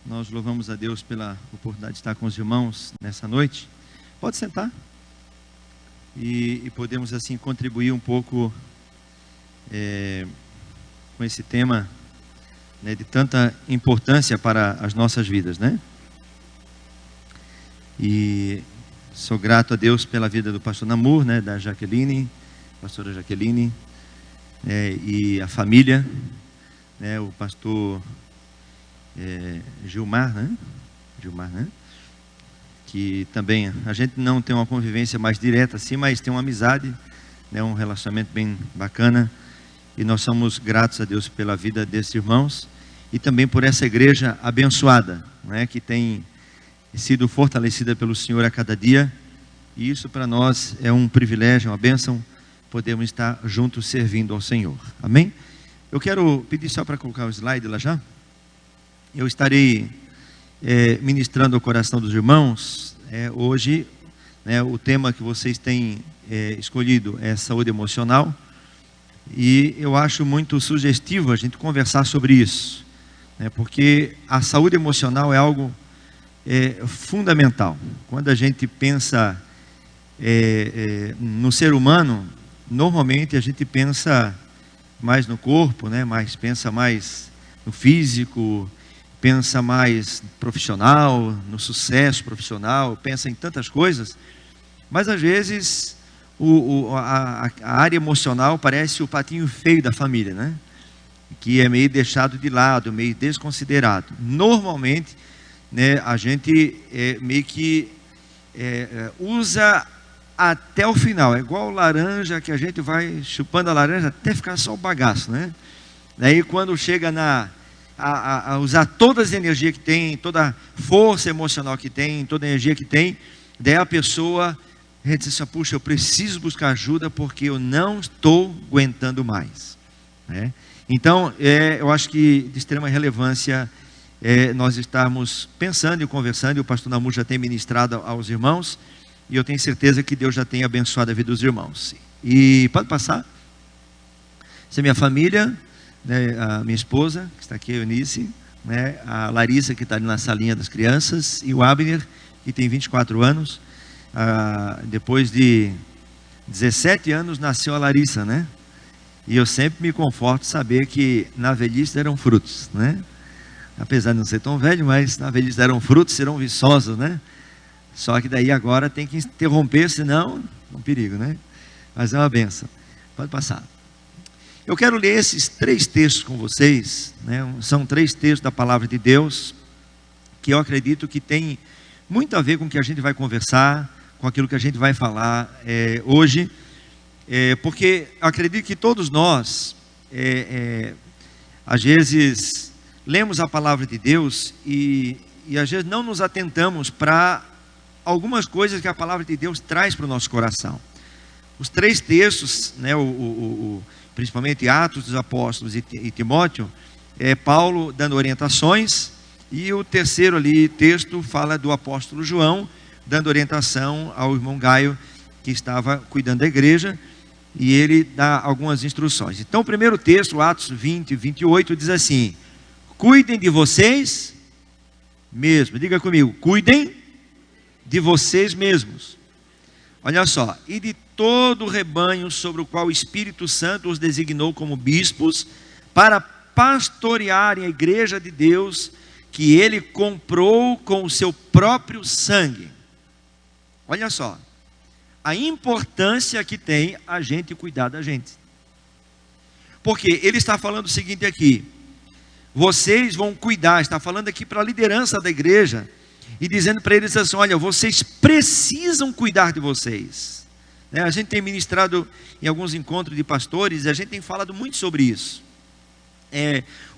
Nós louvamos a Deus pela oportunidade de estar com os irmãos nessa noite. Pode sentar. E podemos assim contribuir um pouco com esse tema, né, de tanta importância para as nossas vidas, né? E sou grato a Deus pela vida do pastor Namur, né, da Jaqueline, pastora Jaqueline, e a família, né, o pastor Gilmar, né? Que também a gente não tem uma convivência mais direta assim, mas tem uma amizade, né, um relacionamento bem bacana, e nós somos gratos a Deus pela vida desses irmãos e também por essa igreja abençoada, né, que tem sido fortalecida pelo Senhor a cada dia, e isso para nós é um privilégio, uma bênção, podemos estar juntos servindo ao Senhor. Amém? Eu quero pedir só para colocar o slide lá já. Eu estarei ministrando ao coração dos irmãos hoje, né, o tema que vocês têm escolhido é saúde emocional, e eu acho muito sugestivo a gente conversar sobre isso, né, porque a saúde emocional é algo fundamental. Quando a gente pensa no ser humano, normalmente a gente pensa mais no corpo, né, pensa mais no físico, pensa mais profissional, no sucesso profissional, pensa em tantas coisas, mas às vezes a área emocional parece o patinho feio da família, né? Que é meio deixado de lado, meio desconsiderado. Normalmente, né, a gente meio que usa até o final, é igual laranja, que a gente vai chupando a laranja até ficar só o bagaço, né? Daí quando chega a usar todas as energias que tem, toda a força emocional que tem, toda a energia que tem, daí a pessoa diz assim: puxa, eu preciso buscar ajuda porque eu não estou aguentando mais, né? Então, eu acho que de extrema relevância nós estarmos pensando e conversando, e o pastor Namur já tem ministrado aos irmãos, e eu tenho certeza que Deus já tem abençoado a vida dos irmãos. E pode passar. Essa é minha família, né, a minha esposa, que está aqui, a Eunice, né, a Larissa, que está ali na salinha das crianças, e o Abner, que tem 24 anos. Depois de 17 anos nasceu a Larissa, né? E eu sempre me conforto saber que na velhice deram frutos, né? Apesar de não ser tão velho, mas na velhice deram frutos, serão viçosos, né? Só que daí agora tem que interromper, senão é um perigo, né? Mas é uma benção. Pode passar. Eu quero ler esses 3 textos com vocês, né? São 3 textos da palavra de Deus, que eu acredito que tem muito a ver com o que a gente vai conversar, com aquilo que a gente vai falar hoje, porque acredito que todos nós, às vezes, lemos a palavra de Deus e às vezes não nos atentamos para algumas coisas que a palavra de Deus traz para o nosso coração. Os 3 textos, né, principalmente Atos dos Apóstolos e Timóteo, Paulo dando orientações, e o terceiro ali texto fala do apóstolo João, dando orientação ao irmão Gaio, que estava cuidando da igreja, e ele dá algumas instruções. Então o primeiro texto, Atos 20, 28, diz assim: cuidem de vocês mesmos. Diga comigo: cuidem de vocês mesmos. Olha só: e de todo o rebanho sobre o qual o Espírito Santo os designou como bispos, para pastorearem a igreja de Deus, que ele comprou com o seu próprio sangue. Olha só a importância que tem a gente cuidar da gente, porque ele está falando o seguinte aqui: vocês vão cuidar, está falando aqui para a liderança da igreja, e dizendo para eles assim: olha, vocês precisam cuidar de vocês, né? A gente tem ministrado em alguns encontros de pastores, e a gente tem falado muito sobre isso.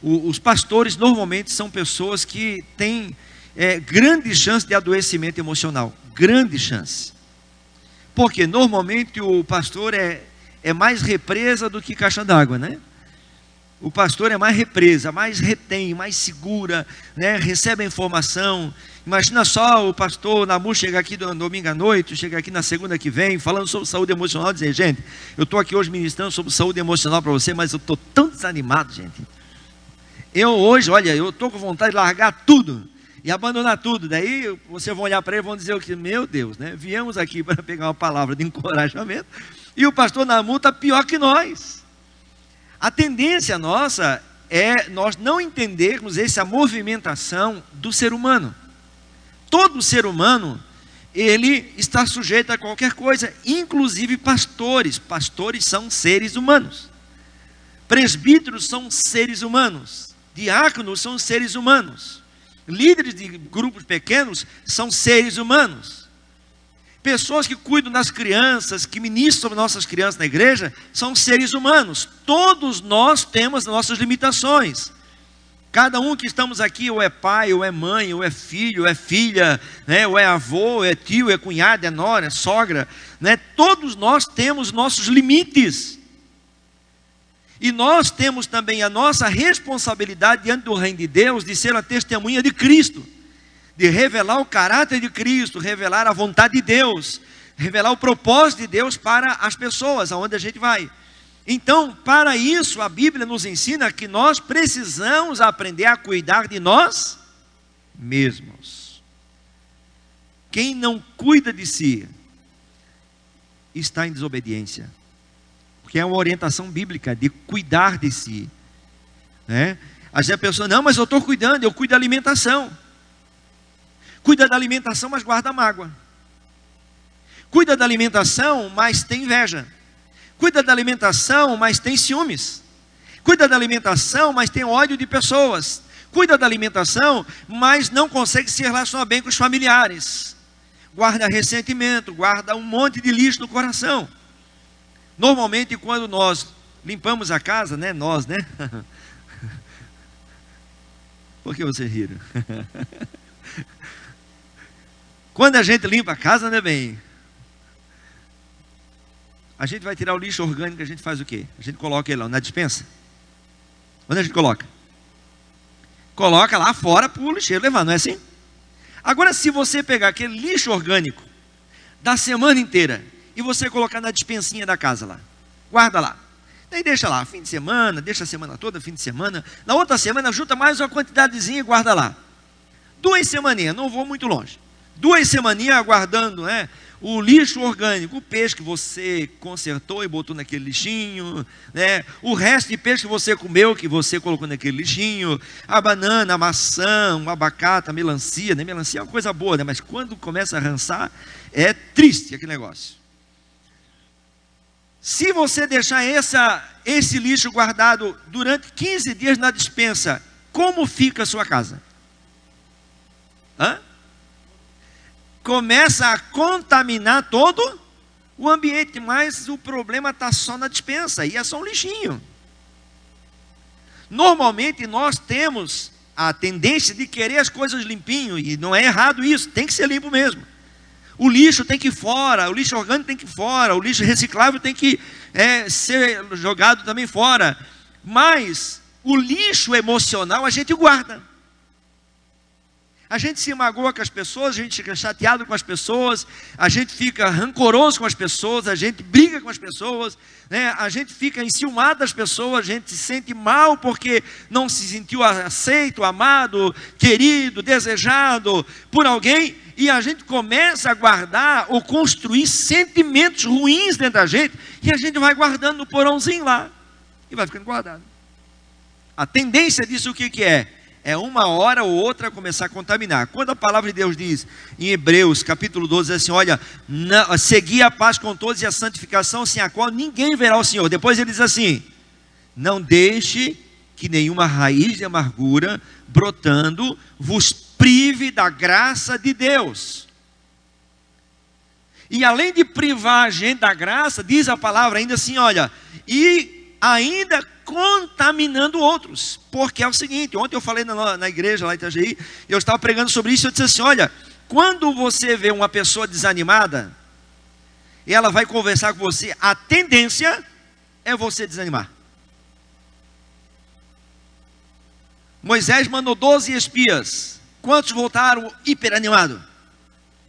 Os pastores normalmente são pessoas que têm grande chance de adoecimento emocional, grande chance, porque normalmente o pastor é mais represa do que caixa d'água, né? O pastor é mais represa, mais retém, mais segura, né? Recebe a informação. Imagina só o pastor Namur chegar aqui no domingo à noite, chegar aqui na segunda que vem, falando sobre saúde emocional, dizer: gente, eu estou aqui hoje ministrando sobre saúde emocional para você, mas eu estou tão desanimado, gente. Eu hoje, olha, eu estou com vontade de largar tudo. e abandonar tudo. Daí vocês vão olhar para ele e vão dizer o que? Meu Deus, né? Viemos aqui para pegar uma palavra de encorajamento e o pastor Namu está pior que nós. A tendência nossa é nós não entendermos essa movimentação do ser humano. Todo ser humano, ele está sujeito a qualquer coisa, inclusive pastores. Pastores são seres humanos. Presbíteros são seres humanos. Diáconos são seres humanos. Líderes de grupos pequenos são seres humanos. Pessoas que cuidam das crianças, que ministram sobre nossas crianças na igreja, são seres humanos. Todos nós temos nossas limitações. Cada um que estamos aqui, ou é pai, ou é mãe, ou é filho, ou é filha, né? Ou é avô, ou é tio, ou é cunhado, é nora, é sogra, né? Todos nós temos nossos limites. E nós temos também a nossa responsabilidade diante do reino de Deus, de ser a testemunha de Cristo, de revelar o caráter de Cristo, revelar a vontade de Deus, revelar o propósito de Deus para as pessoas, aonde a gente vai. Então, para isso, a Bíblia nos ensina que nós precisamos aprender a cuidar de nós mesmos. Quem não cuida de si, está em desobediência. Porque é uma orientação bíblica de cuidar de si, né? Às vezes a pessoa, não, mas eu estou cuidando, eu cuido da alimentação. Cuida da alimentação, mas guarda mágoa. Cuida da alimentação, mas tem inveja. Cuida da alimentação, mas tem ciúmes. Cuida da alimentação, mas tem ódio de pessoas. Cuida da alimentação, mas não consegue se relacionar bem com os familiares. Guarda ressentimento, guarda um monte de lixo no coração. Normalmente, quando nós limpamos a casa, né? Nós, né? Por que vocês riram? Quando a gente limpa a casa, né, bem? A gente vai tirar o lixo orgânico, a gente faz o quê? A gente coloca ele lá na despensa. Onde a gente coloca? Coloca lá fora para o lixeiro levar, não é assim? Agora, se você pegar aquele lixo orgânico da semana inteira e você colocar na despensinha da casa lá, guarda lá. Daí deixa lá, fim de semana, deixa a semana toda, fim de semana. Na outra semana, junta mais uma quantidadezinha e guarda lá. 2 semaninhas, não vou muito longe. 2 semaninhas aguardando, né? O lixo orgânico, o peixe que você consertou e botou naquele lixinho, né? O resto de peixe que você comeu, que você colocou naquele lixinho, a banana, a maçã, o abacate, a melancia, né? Melancia é uma coisa boa, né? Mas quando começa a rançar, é triste aquele negócio. Se você deixar esse lixo guardado durante 15 dias na despensa, como fica a sua casa? Começa a contaminar todo o ambiente, mas o problema está só na despensa, e é só um lixinho. Normalmente nós temos a tendência de querer as coisas limpinho, e não é errado isso, tem que ser limpo mesmo. O lixo tem que ir fora, o lixo orgânico tem que ir fora, o lixo reciclável tem que ser jogado também fora. Mas o lixo emocional a gente guarda. A gente se magoa com as pessoas, a gente fica chateado com as pessoas, a gente fica rancoroso com as pessoas, a gente briga com as pessoas, né? A gente fica enciumado das pessoas, a gente se sente mal porque não se sentiu aceito, amado, querido, desejado por alguém, e a gente começa a guardar ou construir sentimentos ruins dentro da gente, e a gente vai guardando no porãozinho lá, e vai ficando guardado. A tendência disso o que é? É uma hora ou outra começar a contaminar. Quando a palavra de Deus diz em Hebreus capítulo 12, diz assim, olha, segui a paz com todos e a santificação, sem a qual ninguém verá o Senhor. Depois ele diz assim, não deixe que nenhuma raiz de amargura brotando vos prive da graça de Deus. E além de privar a gente da graça, diz a palavra ainda assim, olha, e ainda contaminando outros, porque é o seguinte, ontem eu falei na igreja lá em Itajaí, eu estava pregando sobre isso, eu disse assim, olha, quando você vê uma pessoa desanimada, e ela vai conversar com você, a tendência é você desanimar. Moisés mandou 12 espias, quantos voltaram hiperanimados?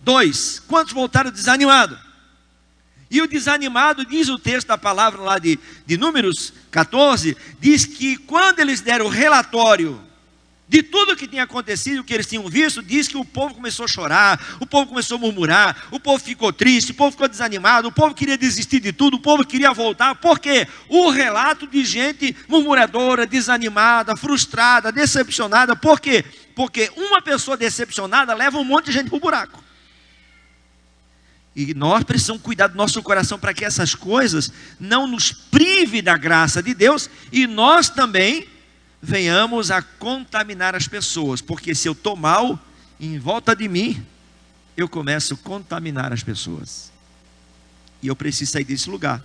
2, quantos voltaram desanimados? E o desanimado, diz o texto da palavra lá de Números 14, diz que quando eles deram o relatório De tudo que tinha acontecido, o que eles tinham visto, diz que o povo começou a chorar, o povo começou a murmurar, o povo ficou triste, o povo ficou desanimado, o povo queria desistir de tudo, o povo queria voltar. Por quê? O relato de gente murmuradora, desanimada, frustrada, decepcionada. Por quê? Porque uma pessoa decepcionada leva um monte de gente para o buraco. E nós precisamos cuidar do nosso coração para que essas coisas não nos prive da graça de Deus e nós também venhamos a contaminar as pessoas, porque se eu estou mal, em volta de mim, eu começo a contaminar as pessoas, e eu preciso sair desse lugar.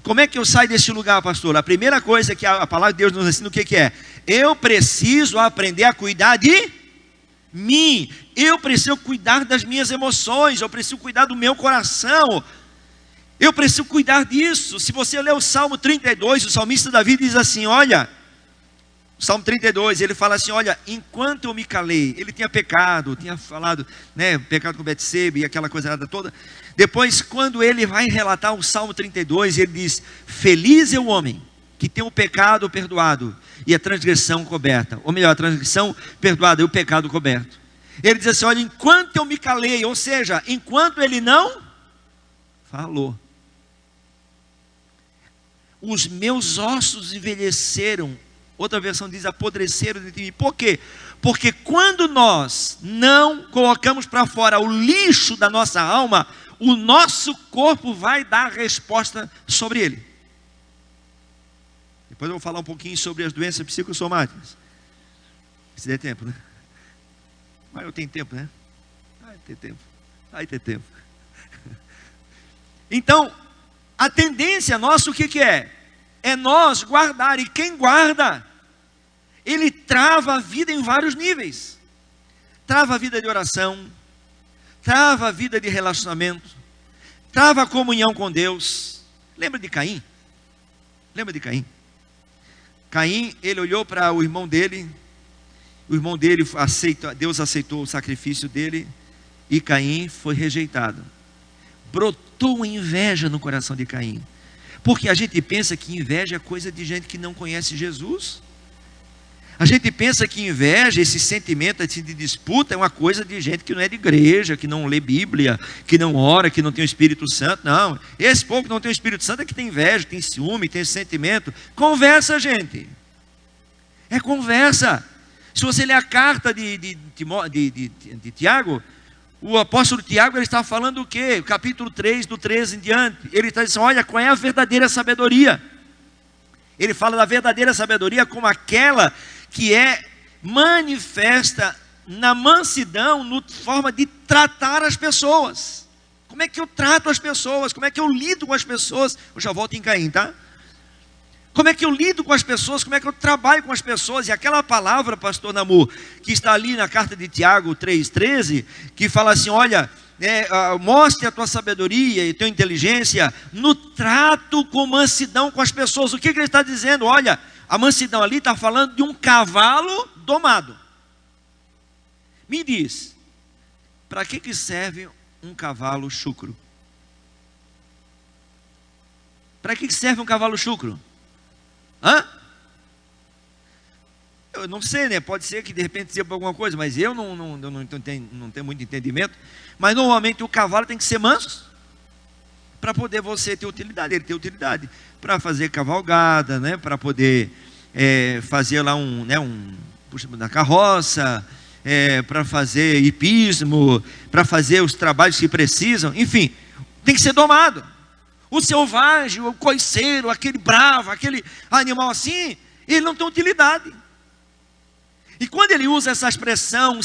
Como é que eu saio desse lugar, pastor? A primeira coisa que a palavra de Deus nos ensina, o que é? Eu preciso aprender a cuidar de mim, eu preciso cuidar das minhas emoções, eu preciso cuidar do meu coração, eu preciso cuidar disso. Se você ler o Salmo 32, o salmista Davi diz assim, olha, Salmo 32, ele fala assim, olha, enquanto eu me calei, ele tinha pecado, tinha falado, né, pecado com Betsebe e aquela coisa toda. Depois, quando ele vai relatar o Salmo 32, ele diz, feliz é o homem que tem o pecado perdoado e a transgressão coberta. Ou melhor, a transgressão perdoada e o pecado coberto. Ele diz assim, olha, enquanto eu me calei, ou seja, enquanto ele não falou, os meus ossos envelheceram. Outra versão diz apodreceram dentro de mim. Por quê? Porque quando nós não colocamos para fora o lixo da nossa alma, o nosso corpo vai dar a resposta sobre ele. Depois eu vou falar um pouquinho sobre as doenças psicossomáticas. Se der tempo, né? Mas eu tenho tempo, né? Vai ter tempo. Vai ter tempo. Então, a tendência nossa o que é? É nós guardar. E quem guarda, ele trava a vida em vários níveis. Trava a vida de oração, trava a vida de relacionamento, trava a comunhão com Deus. Lembra de Caim? Lembra de Caim? Caim, ele olhou para o irmão dele Deus aceitou o sacrifício dele, e Caim foi rejeitado. Brotou inveja no coração de Caim, porque a gente pensa que inveja é coisa de gente que não conhece Jesus. A gente pensa que inveja, esse sentimento assim, de disputa, é uma coisa de gente que não é de igreja, que não lê Bíblia, que não ora, que não tem o Espírito Santo. Não, esse povo que não tem o Espírito Santo é que tem inveja, tem ciúme, tem esse sentimento. Conversa, gente. É conversa. Se você ler a carta de Tiago, o apóstolo Tiago, ele está falando o quê? Capítulo 3, do 13 em diante. Ele está dizendo, olha, qual é a verdadeira sabedoria? Ele fala da verdadeira sabedoria como aquela que é manifesta na mansidão, na forma de tratar as pessoas. Como é que eu trato as pessoas? Como é que eu lido com as pessoas? Eu já volto em Caim, tá? Como é que eu lido com as pessoas? Como é que eu trabalho com as pessoas? E aquela palavra, pastor Namur, que está ali na carta de Tiago 3,13, que fala assim, olha, mostre a tua sabedoria e tua inteligência no trato com mansidão com as pessoas. O que ele está dizendo? Olha, a mansidão ali está falando de um cavalo domado. Me diz, para que serve um cavalo chucro? Para que serve um cavalo chucro? Hã? Eu não sei, né? Pode ser que de repente seja para alguma coisa, mas eu não tenho muito entendimento. Mas normalmente o cavalo tem que ser manso para poder você ter utilidade. Ele tem utilidade para fazer cavalgada, né? Para poder fazer lá na carroça, para fazer hipismo, para fazer os trabalhos que precisam. Enfim, tem que ser domado. O selvagem, o coiceiro, aquele bravo, aquele animal assim, ele não tem utilidade. E quando ele usa essa expressão,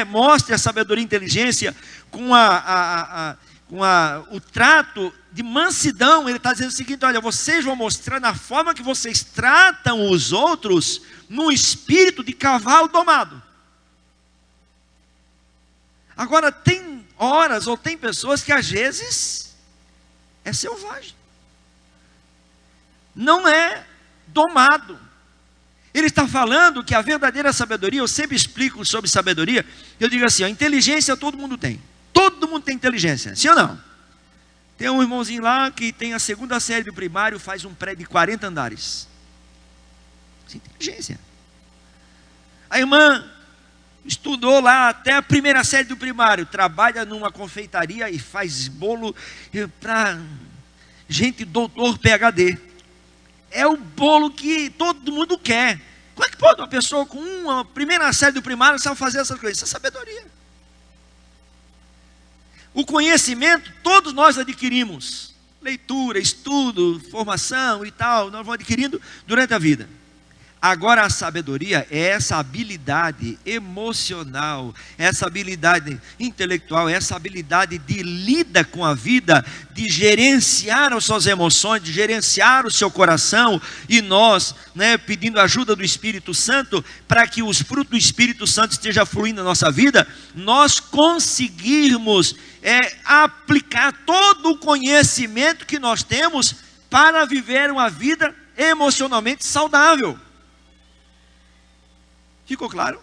mostre a sabedoria e inteligência com o trato de mansidão, ele está dizendo o seguinte, olha, vocês vão mostrar na forma que vocês tratam os outros, num espírito de cavalo domado. Agora, tem horas ou tem pessoas que às vezes é selvagem, não é domado. Ele está falando que a verdadeira sabedoria, eu sempre explico sobre sabedoria, eu digo assim, a inteligência todo mundo tem inteligência, sim ou não? Tem um irmãozinho lá que tem a 2ª série do primário, faz um prédio de 40 andares, isso é inteligência. A irmã estudou lá até a primeira série do primário, trabalha numa confeitaria e faz bolo para gente doutor PhD. É o bolo que todo mundo quer. Como é que pode uma pessoa com uma primeira série do primário sabe fazer essas coisas? Isso é sabedoria. O conhecimento todos nós adquirimos. Leitura, estudo, formação e tal, nós vamos adquirindo durante a vida. Agora a sabedoria é essa habilidade emocional, essa habilidade intelectual, essa habilidade de lidar com a vida, de gerenciar as suas emoções, de gerenciar o seu coração, e nós, pedindo a ajuda do Espírito Santo, para que os frutos do Espírito Santo estejam fluindo na nossa vida, nós conseguirmos aplicar todo o conhecimento que nós temos para viver uma vida emocionalmente saudável. Ficou claro?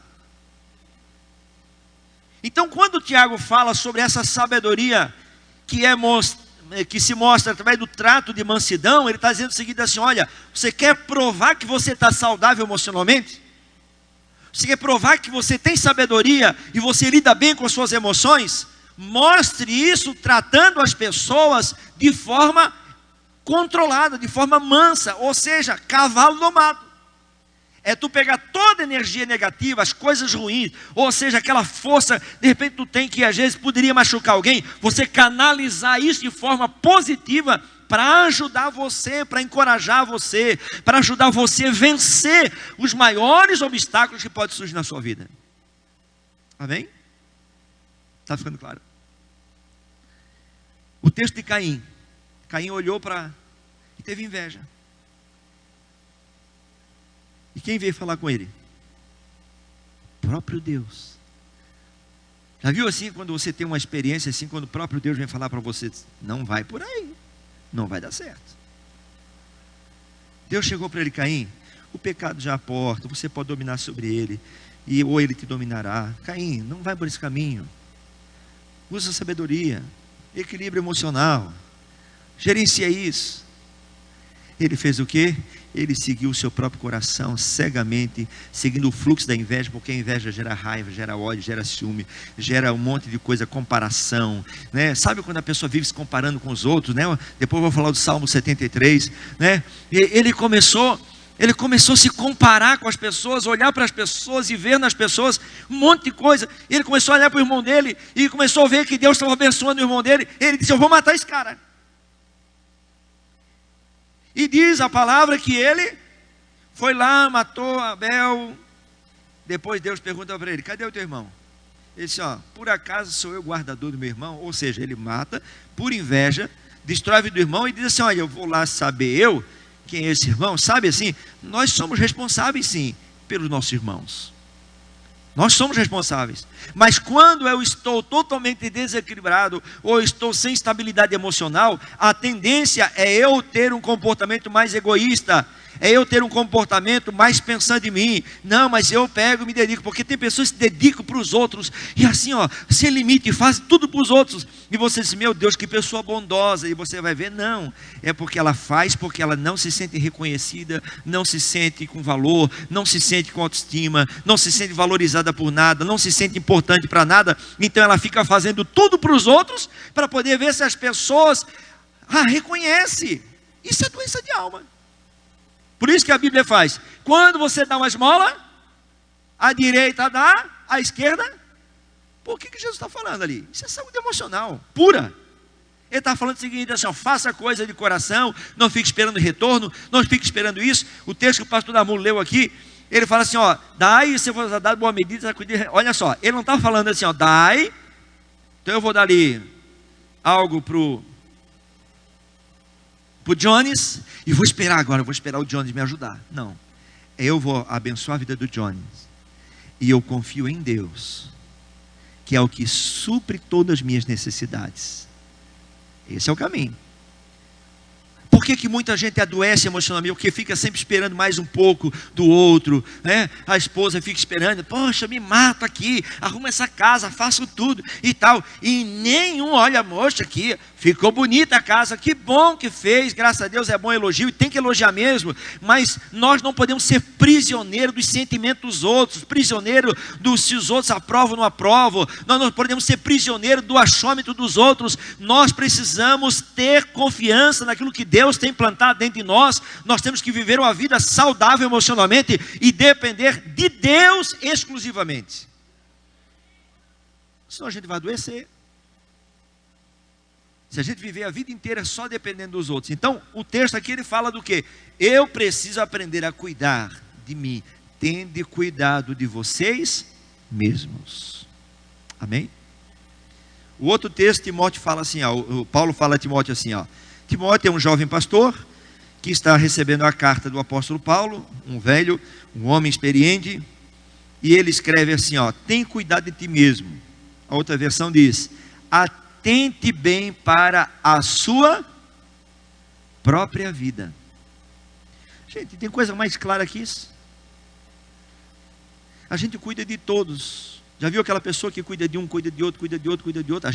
Então, quando o Tiago fala sobre essa sabedoria que se mostra através do trato de mansidão, ele está dizendo o seguinte assim: olha, você quer provar que você está saudável emocionalmente? Você quer provar que você tem sabedoria e você lida bem com as suas emoções? Mostre isso tratando as pessoas de forma controlada, de forma mansa, ou seja, cavalo domado. É tu pegar toda a energia negativa, as coisas ruins, ou seja, aquela força, de repente tu tem que às vezes poderia machucar alguém, você canalizar isso de forma positiva para ajudar você, para encorajar você, para ajudar você a vencer os maiores obstáculos que podem surgir na sua vida. Amém? Está ficando claro? O texto de Caim. Caim olhou e teve inveja. E quem veio falar com ele? O próprio Deus. Já viu assim, quando você tem uma experiência assim, quando o próprio Deus vem falar para você, não vai por aí, não vai dar certo. Deus chegou para ele: Caim, o pecado já aporta, você pode dominar sobre ele, ou ele te dominará. Caim, não vai por esse caminho. Usa sabedoria, equilíbrio emocional, gerencia isso. Ele fez o quê? Ele seguiu o seu próprio coração cegamente, seguindo o fluxo da inveja, porque a inveja gera raiva, gera ódio, gera ciúme, gera um monte de coisa, comparação, Sabe quando a pessoa vive se comparando com os outros, Depois eu vou falar do Salmo 73, Ele começou a se comparar com as pessoas, olhar para as pessoas e ver nas pessoas um monte de coisa. Ele começou a olhar para o irmão dele e começou a ver que Deus estava abençoando o irmão dele. Ele disse: eu vou matar esse cara. E diz a palavra que ele foi lá, matou Abel. Depois Deus pergunta para ele: cadê o teu irmão? Ele disse: por acaso sou eu guardador do meu irmão? Ou seja, ele mata por inveja, destrói a vida do irmão e diz assim: olha, eu vou lá saber quem é esse irmão. Sabe assim, nós somos responsáveis sim pelos nossos irmãos. Nós somos responsáveis. Mas quando eu estou totalmente desequilibrado, ou estou sem estabilidade emocional, a tendência é eu ter um comportamento mais egoísta, é eu ter um comportamento mais pensando em mim. Não, mas eu pego e me dedico, porque tem pessoas que se dedicam para os outros, e assim, sem limite, fazem tudo para os outros, e você diz: meu Deus, que pessoa bondosa, e você vai ver, não, é porque ela faz, porque ela não se sente reconhecida, não se sente com valor, não se sente com autoestima, não se sente valorizada por nada, não se sente importante para nada, então ela fica fazendo tudo para os outros, para poder ver se as pessoas reconhecem. Isso é doença de alma. Por isso que a Bíblia faz: quando você dá uma esmola, a direita dá, a esquerda. Por que Jesus está falando ali? Isso é saúde emocional, pura. Ele está falando o seguinte assim: faça coisa de coração, não fique esperando retorno, não fique esperando isso. O texto que o pastor Damulo leu aqui, ele fala assim: dai e você vai dar boa medida. Olha só, ele não está falando assim: dai, então eu vou dar ali algo para o Jones, e vou esperar agora, vou esperar o Jones me ajudar. Não, eu vou abençoar a vida do Jones, e eu confio em Deus, que é o que supre todas as minhas necessidades. Esse é o caminho. Por que muita gente adoece emocionalmente? Porque fica sempre esperando mais um pouco do outro, A esposa fica esperando: poxa, me mata aqui, arruma essa casa, faço tudo e tal. E nenhum, olha, moça aqui, ficou bonita a casa, que bom que fez, graças a Deus, é bom elogio, e tem que elogiar mesmo, mas nós não podemos ser prisioneiros dos sentimentos dos outros, prisioneiros se os outros aprovam ou não aprovam, nós não podemos ser prisioneiros do achômetro dos outros, nós precisamos ter confiança naquilo que Deus tem plantado dentro de nós, nós temos que viver uma vida saudável emocionalmente, e depender de Deus exclusivamente, senão a gente vai adoecer. Se a gente viver a vida inteira só dependendo dos outros. Então, o texto aqui ele fala do quê? Eu preciso aprender a cuidar de mim. Tende cuidado de vocês mesmos. Amém? O outro texto, Timóteo fala assim, o Paulo fala a Timóteo assim, Timóteo é um jovem pastor que está recebendo a carta do apóstolo Paulo, um homem experiente, e ele escreve assim, tem cuidado de ti mesmo. A outra versão diz, atente bem para a sua própria vida. Gente, tem coisa mais clara que isso? A gente cuida de todos. Já viu aquela pessoa que cuida de um, cuida de outro, cuida de outro, cuida de outro?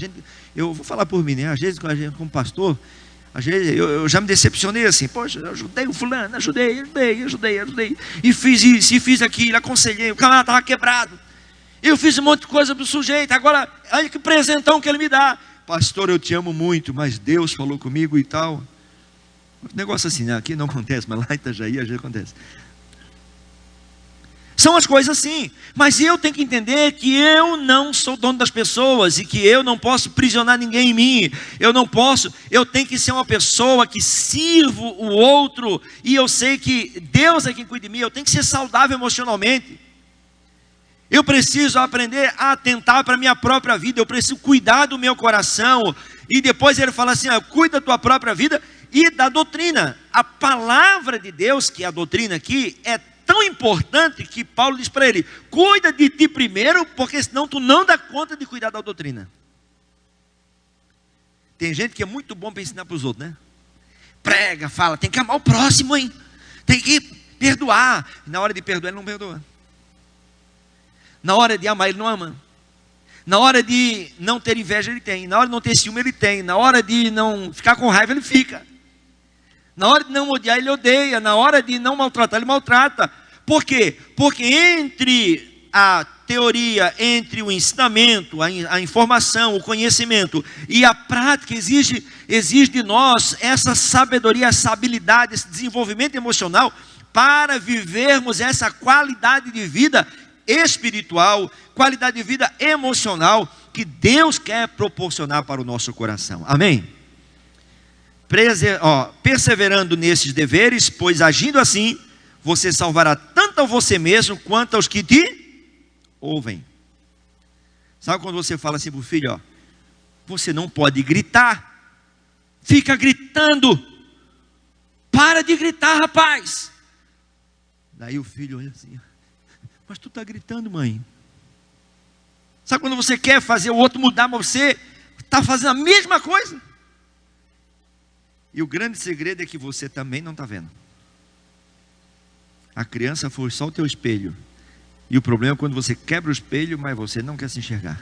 Eu vou falar por mim, né? Às vezes, como pastor, às vezes eu já me decepcionei assim, poxa, eu ajudei o fulano, ajudei, e fiz isso, e fiz aquilo, aconselhei, o camarada estava quebrado, eu fiz um monte de coisa para o sujeito, agora, olha que presentão que ele me dá. Pastor, eu te amo muito, mas Deus falou comigo e tal. Um negócio assim, né? Aqui não acontece, mas lá em Itajaí às vezes acontece. São as coisas assim, mas eu tenho que entender que eu não sou dono das pessoas e que eu não posso prisionar ninguém em mim. Eu tenho que ser uma pessoa que sirvo o outro, e eu sei que Deus é quem cuida de mim. Eu tenho que ser saudável emocionalmente. Eu preciso aprender a atentar para a minha própria vida, eu preciso cuidar do meu coração. E depois ele fala assim, cuida da tua própria vida e da doutrina. A palavra de Deus, que é a doutrina aqui, é tão importante que Paulo diz para ele, cuida de ti primeiro, porque senão tu não dá conta de cuidar da doutrina. Tem gente que é muito bom para ensinar para os outros, né? Prega, fala, tem que amar o próximo, hein? Tem que perdoar. E na hora de perdoar ele não perdoa. Na hora de amar ele não ama. Na hora de não ter inveja ele tem. Na hora de não ter ciúme ele tem. Na hora de não ficar com raiva ele fica. Na hora de não odiar ele odeia. Na hora de não maltratar ele maltrata. Por quê? Porque entre a teoria, entre o ensinamento, a informação, o conhecimento e a prática exige de nós essa sabedoria, essa habilidade, esse desenvolvimento emocional para vivermos essa qualidade de vida espiritual, qualidade de vida emocional que Deus quer proporcionar para o nosso coração. Amém? Perseverando nesses deveres, pois agindo assim, você salvará tanto a você mesmo quanto aos que te ouvem. Sabe quando você fala assim para o filho, você não pode gritar, fica gritando, para de gritar, rapaz. Daí o filho olha assim, mas tu está gritando, mãe. Sabe quando você quer fazer o outro mudar, mas você está fazendo a mesma coisa? E o grande segredo é que você também não está vendo. A criança foi só o teu espelho. E o problema é quando você quebra o espelho, mas você não quer se enxergar.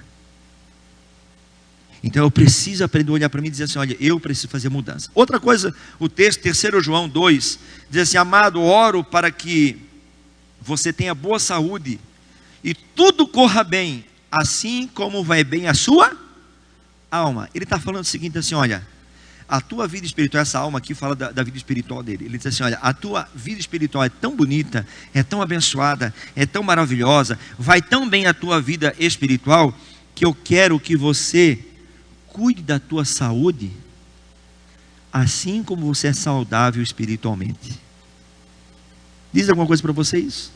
Então eu preciso aprender a olhar para mim e dizer assim, olha, eu preciso fazer mudança. Outra coisa, o texto 3 João 2, diz assim, amado, oro para que você tenha boa saúde e tudo corra bem, assim como vai bem a sua alma. Ele está falando o seguinte assim, olha, a tua vida espiritual, essa alma aqui fala da vida espiritual dele. Ele diz assim, olha, a tua vida espiritual é tão bonita, é tão abençoada, é tão maravilhosa, vai tão bem a tua vida espiritual, que eu quero que você cuide da tua saúde, assim como você é saudável espiritualmente. Diz alguma coisa para vocês?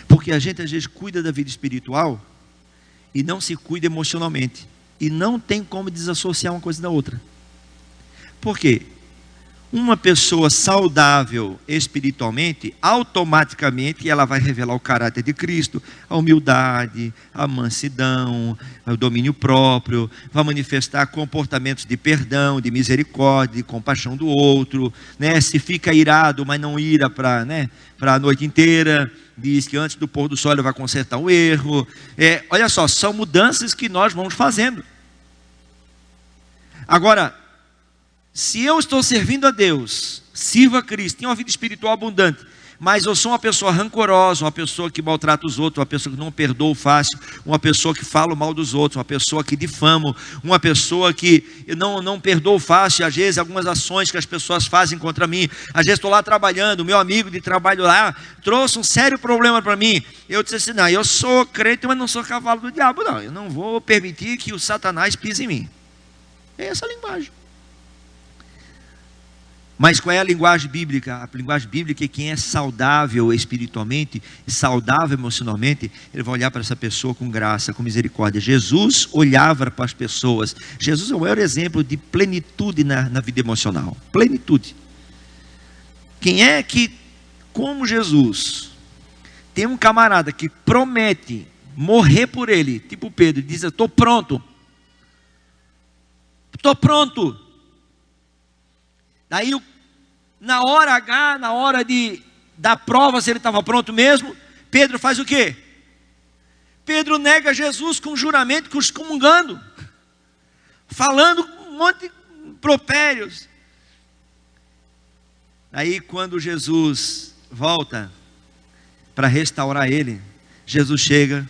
Porque a gente às vezes cuida da vida espiritual e não se cuida emocionalmente. E não tem como desassociar uma coisa da outra. Por quê? Uma pessoa saudável espiritualmente, automaticamente ela vai revelar o caráter de Cristo, a humildade, a mansidão, o domínio próprio, vai manifestar comportamentos de perdão, de misericórdia, de compaixão do outro, né? Se fica irado, mas não ira para a noite inteira, diz que antes do pôr do sol ele vai consertar o erro. Olha só, são mudanças que nós vamos fazendo. Agora, se eu estou servindo a Deus, sirvo a Cristo, tenho uma vida espiritual abundante, mas eu sou uma pessoa rancorosa, uma pessoa que maltrata os outros, uma pessoa que não perdoa fácil, uma pessoa que fala mal dos outros, uma pessoa que difamo, uma pessoa que não perdoa fácil, às vezes algumas ações que as pessoas fazem contra mim, às vezes estou lá trabalhando, meu amigo de trabalho lá trouxe um sério problema para mim, eu disse assim, não, eu sou crente, mas não sou cavalo do diabo, não, eu não vou permitir que o Satanás pise em mim. É essa a linguagem. Mas qual é a linguagem bíblica? A linguagem bíblica é quem é saudável espiritualmente, saudável emocionalmente, ele vai olhar para essa pessoa com graça, com misericórdia. Jesus olhava para as pessoas. Jesus é o maior exemplo de plenitude na vida emocional. Plenitude. Quem é que, como Jesus, tem um camarada que promete morrer por ele, tipo Pedro, diz, eu estou pronto. Estou pronto. Daí, na hora H, na hora da prova, se ele estava pronto mesmo, Pedro faz o quê? Pedro nega Jesus com juramento, excomungando, falando um monte de impropérios. Aí, quando Jesus volta para restaurar ele, Jesus chega,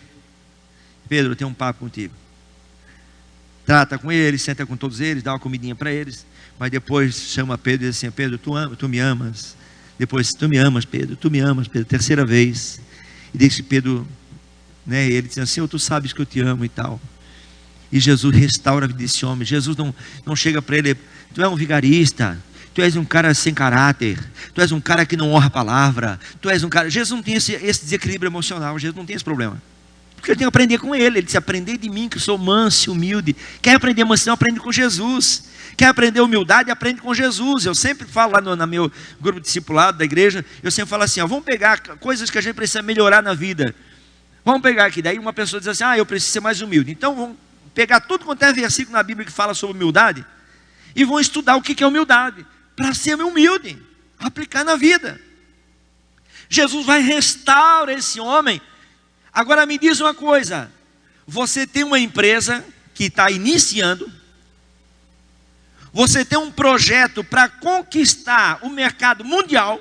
Pedro, eu tenho um papo contigo. Trata com eles, senta com todos eles, dá uma comidinha para eles. Mas depois chama Pedro e diz assim, Pedro, tu me amas. Depois, tu me amas, Pedro, terceira vez. E diz que Pedro, né, ele diz assim, tu sabes que eu te amo e tal. E Jesus restaura a vida desse homem. Jesus não chega para ele, tu é um vigarista, tu és um cara sem caráter, tu és um cara que não honra a palavra, tu és um cara... Jesus não tem esse desequilíbrio emocional, Jesus não tem esse problema. Porque eu tenho que aprender com ele. Ele disse, aprender de mim, que eu sou manso e humilde. Quer aprender mansidão, aprende com Jesus. Quer aprender humildade, aprende com Jesus. Eu sempre falo lá no meu grupo discipulado da igreja, eu sempre falo assim, vamos pegar coisas que a gente precisa melhorar na vida. Vamos pegar aqui, daí uma pessoa diz assim, eu preciso ser mais humilde. Então vamos pegar tudo quanto é versículo na Bíblia que fala sobre humildade, e vão estudar o que é humildade, para ser humilde, aplicar na vida. Jesus vai restaurar esse homem. Agora me diz uma coisa, você tem uma empresa que está iniciando, você tem um projeto para conquistar o mercado mundial,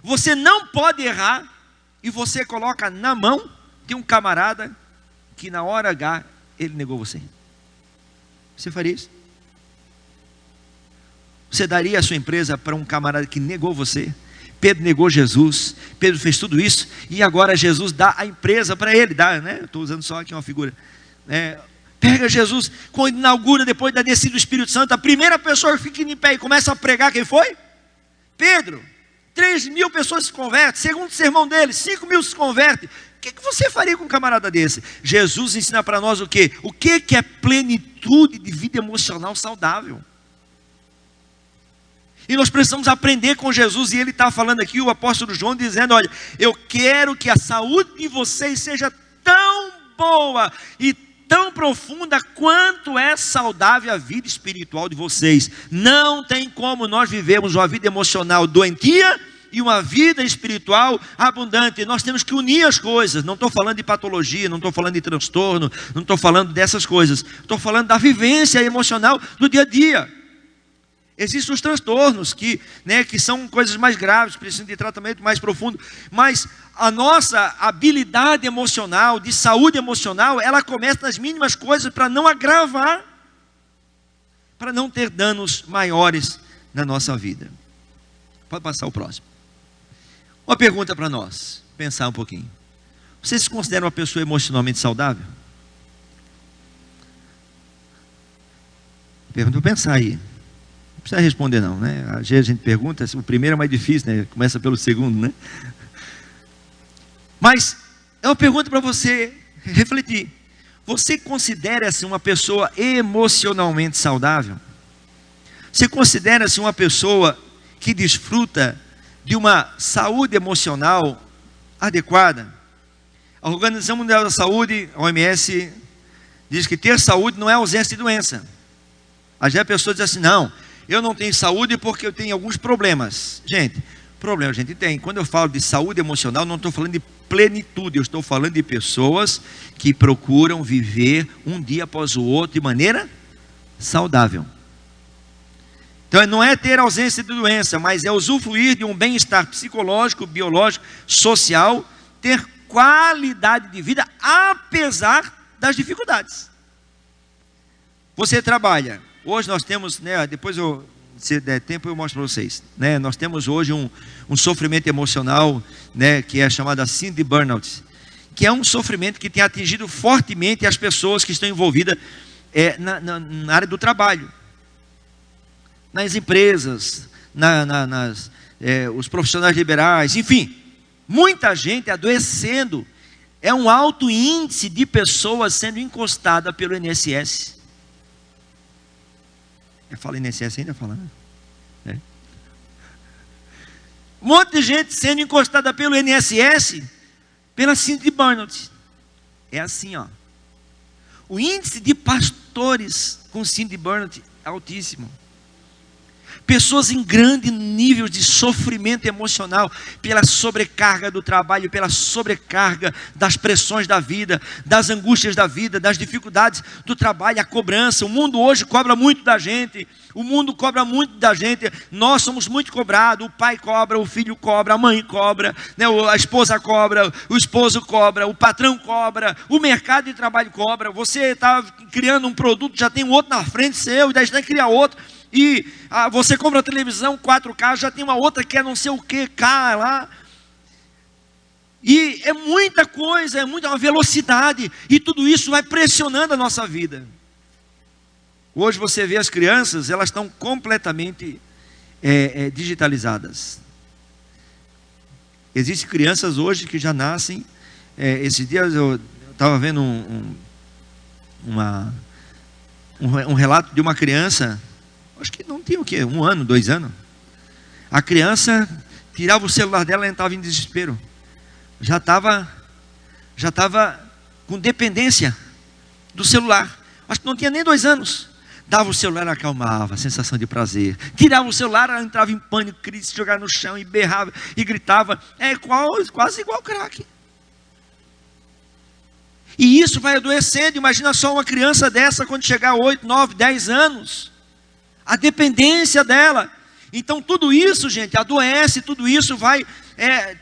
você não pode errar, e você coloca na mão de um camarada que na hora H ele negou você. Você faria isso? Você daria a sua empresa para um camarada que negou você? Pedro negou Jesus, Pedro fez tudo isso, e agora Jesus dá a empresa para ele, estou usando só aqui uma figura, pega Jesus, quando inaugura depois da descida do Espírito Santo, a primeira pessoa que fica em pé e começa a pregar, quem foi? Pedro. 3.000 pessoas se convertem, segundo o sermão dele, 5.000 se convertem. O que você faria com um camarada desse? Jesus ensina para nós o quê? O que é plenitude de vida emocional saudável? E nós precisamos aprender com Jesus, e ele está falando aqui, o apóstolo João, dizendo, olha, eu quero que a saúde de vocês seja tão boa e tão profunda quanto é saudável a vida espiritual de vocês. Não tem como nós vivemos uma vida emocional doentia e uma vida espiritual abundante. Nós temos que unir as coisas. Não estou falando de patologia, não estou falando de transtorno, não estou falando dessas coisas. Estou falando da vivência emocional do dia a dia. Existem os transtornos que são coisas mais graves, precisam de tratamento mais profundo, mas a nossa habilidade emocional, de saúde emocional, ela começa nas mínimas coisas para não agravar, para não ter danos maiores na nossa vida. Pode passar o próximo. Uma pergunta para nós, pensar um pouquinho. Você se considera uma pessoa emocionalmente saudável? Pergunta para pensar aí. Não precisa responder não, né? Às vezes a gente pergunta, o primeiro é mais difícil, né? Começa pelo segundo, né? Mas é uma pergunta para você refletir. Você considera-se uma pessoa emocionalmente saudável? Você considera-se uma pessoa que desfruta de uma saúde emocional adequada? A Organização Mundial da Saúde, a OMS, diz que ter saúde não é ausência de doença. Às vezes a pessoa diz assim, não, eu não tenho saúde porque eu tenho alguns problemas. Gente, Problema a gente tem. Quando eu falo de saúde emocional, não estou falando de plenitude, eu estou falando de pessoas que procuram viver um dia após o outro de maneira saudável. Então não é ter ausência de doença, mas é usufruir de um bem-estar psicológico, biológico, social, ter qualidade de vida apesar das dificuldades. Você trabalha. Hoje nós temos, né, depois se der tempo eu mostro para vocês, né, nós temos hoje um sofrimento emocional, né, que é chamado síndrome de burnout, que é um sofrimento que tem atingido fortemente as pessoas que estão envolvidas na área do trabalho, nas empresas, os profissionais liberais, enfim, muita gente adoecendo. É um alto índice de pessoas sendo encostadas pelo INSS. Eu falo INSS ainda falando. Um monte de gente sendo encostada pelo INSS, pela síndrome de burnout. É assim, ó. O índice de pastores com síndrome de burnout é altíssimo. Pessoas em grande nível de sofrimento emocional, pela sobrecarga do trabalho, pela sobrecarga das pressões da vida, das angústias da vida, das dificuldades do trabalho, a cobrança. O mundo hoje cobra muito da gente, nós somos muito cobrados, o pai cobra, o filho cobra, a mãe cobra, né? A esposa cobra, o esposo cobra, o patrão cobra, o mercado de trabalho cobra. Você está criando um produto, já tem um outro na frente seu, e daí você tem que criar outro. E você compra a televisão 4K, já tem uma outra que é não sei o que, K lá. E é muita coisa, é muita uma velocidade. E tudo isso vai pressionando a nossa vida. Hoje você vê as crianças, elas estão completamente digitalizadas. Existem crianças hoje que já nascem. Esses dias eu estava vendo um relato de uma criança. Acho que não tinha o quê? 1 ano, 2 anos. A criança tirava o celular dela e entrava em desespero. Já estava com dependência do celular. Acho que não tinha nem 2 anos. Dava o celular, acalmava, sensação de prazer. Tirava o celular, ela entrava em pânico, queria se jogar no chão e berrava e gritava. É quase igual crack. E isso vai adoecendo. Imagina só uma criança dessa quando chegar a 8, 9, 10 anos. A dependência dela. Então tudo isso, gente, adoece, tudo isso vai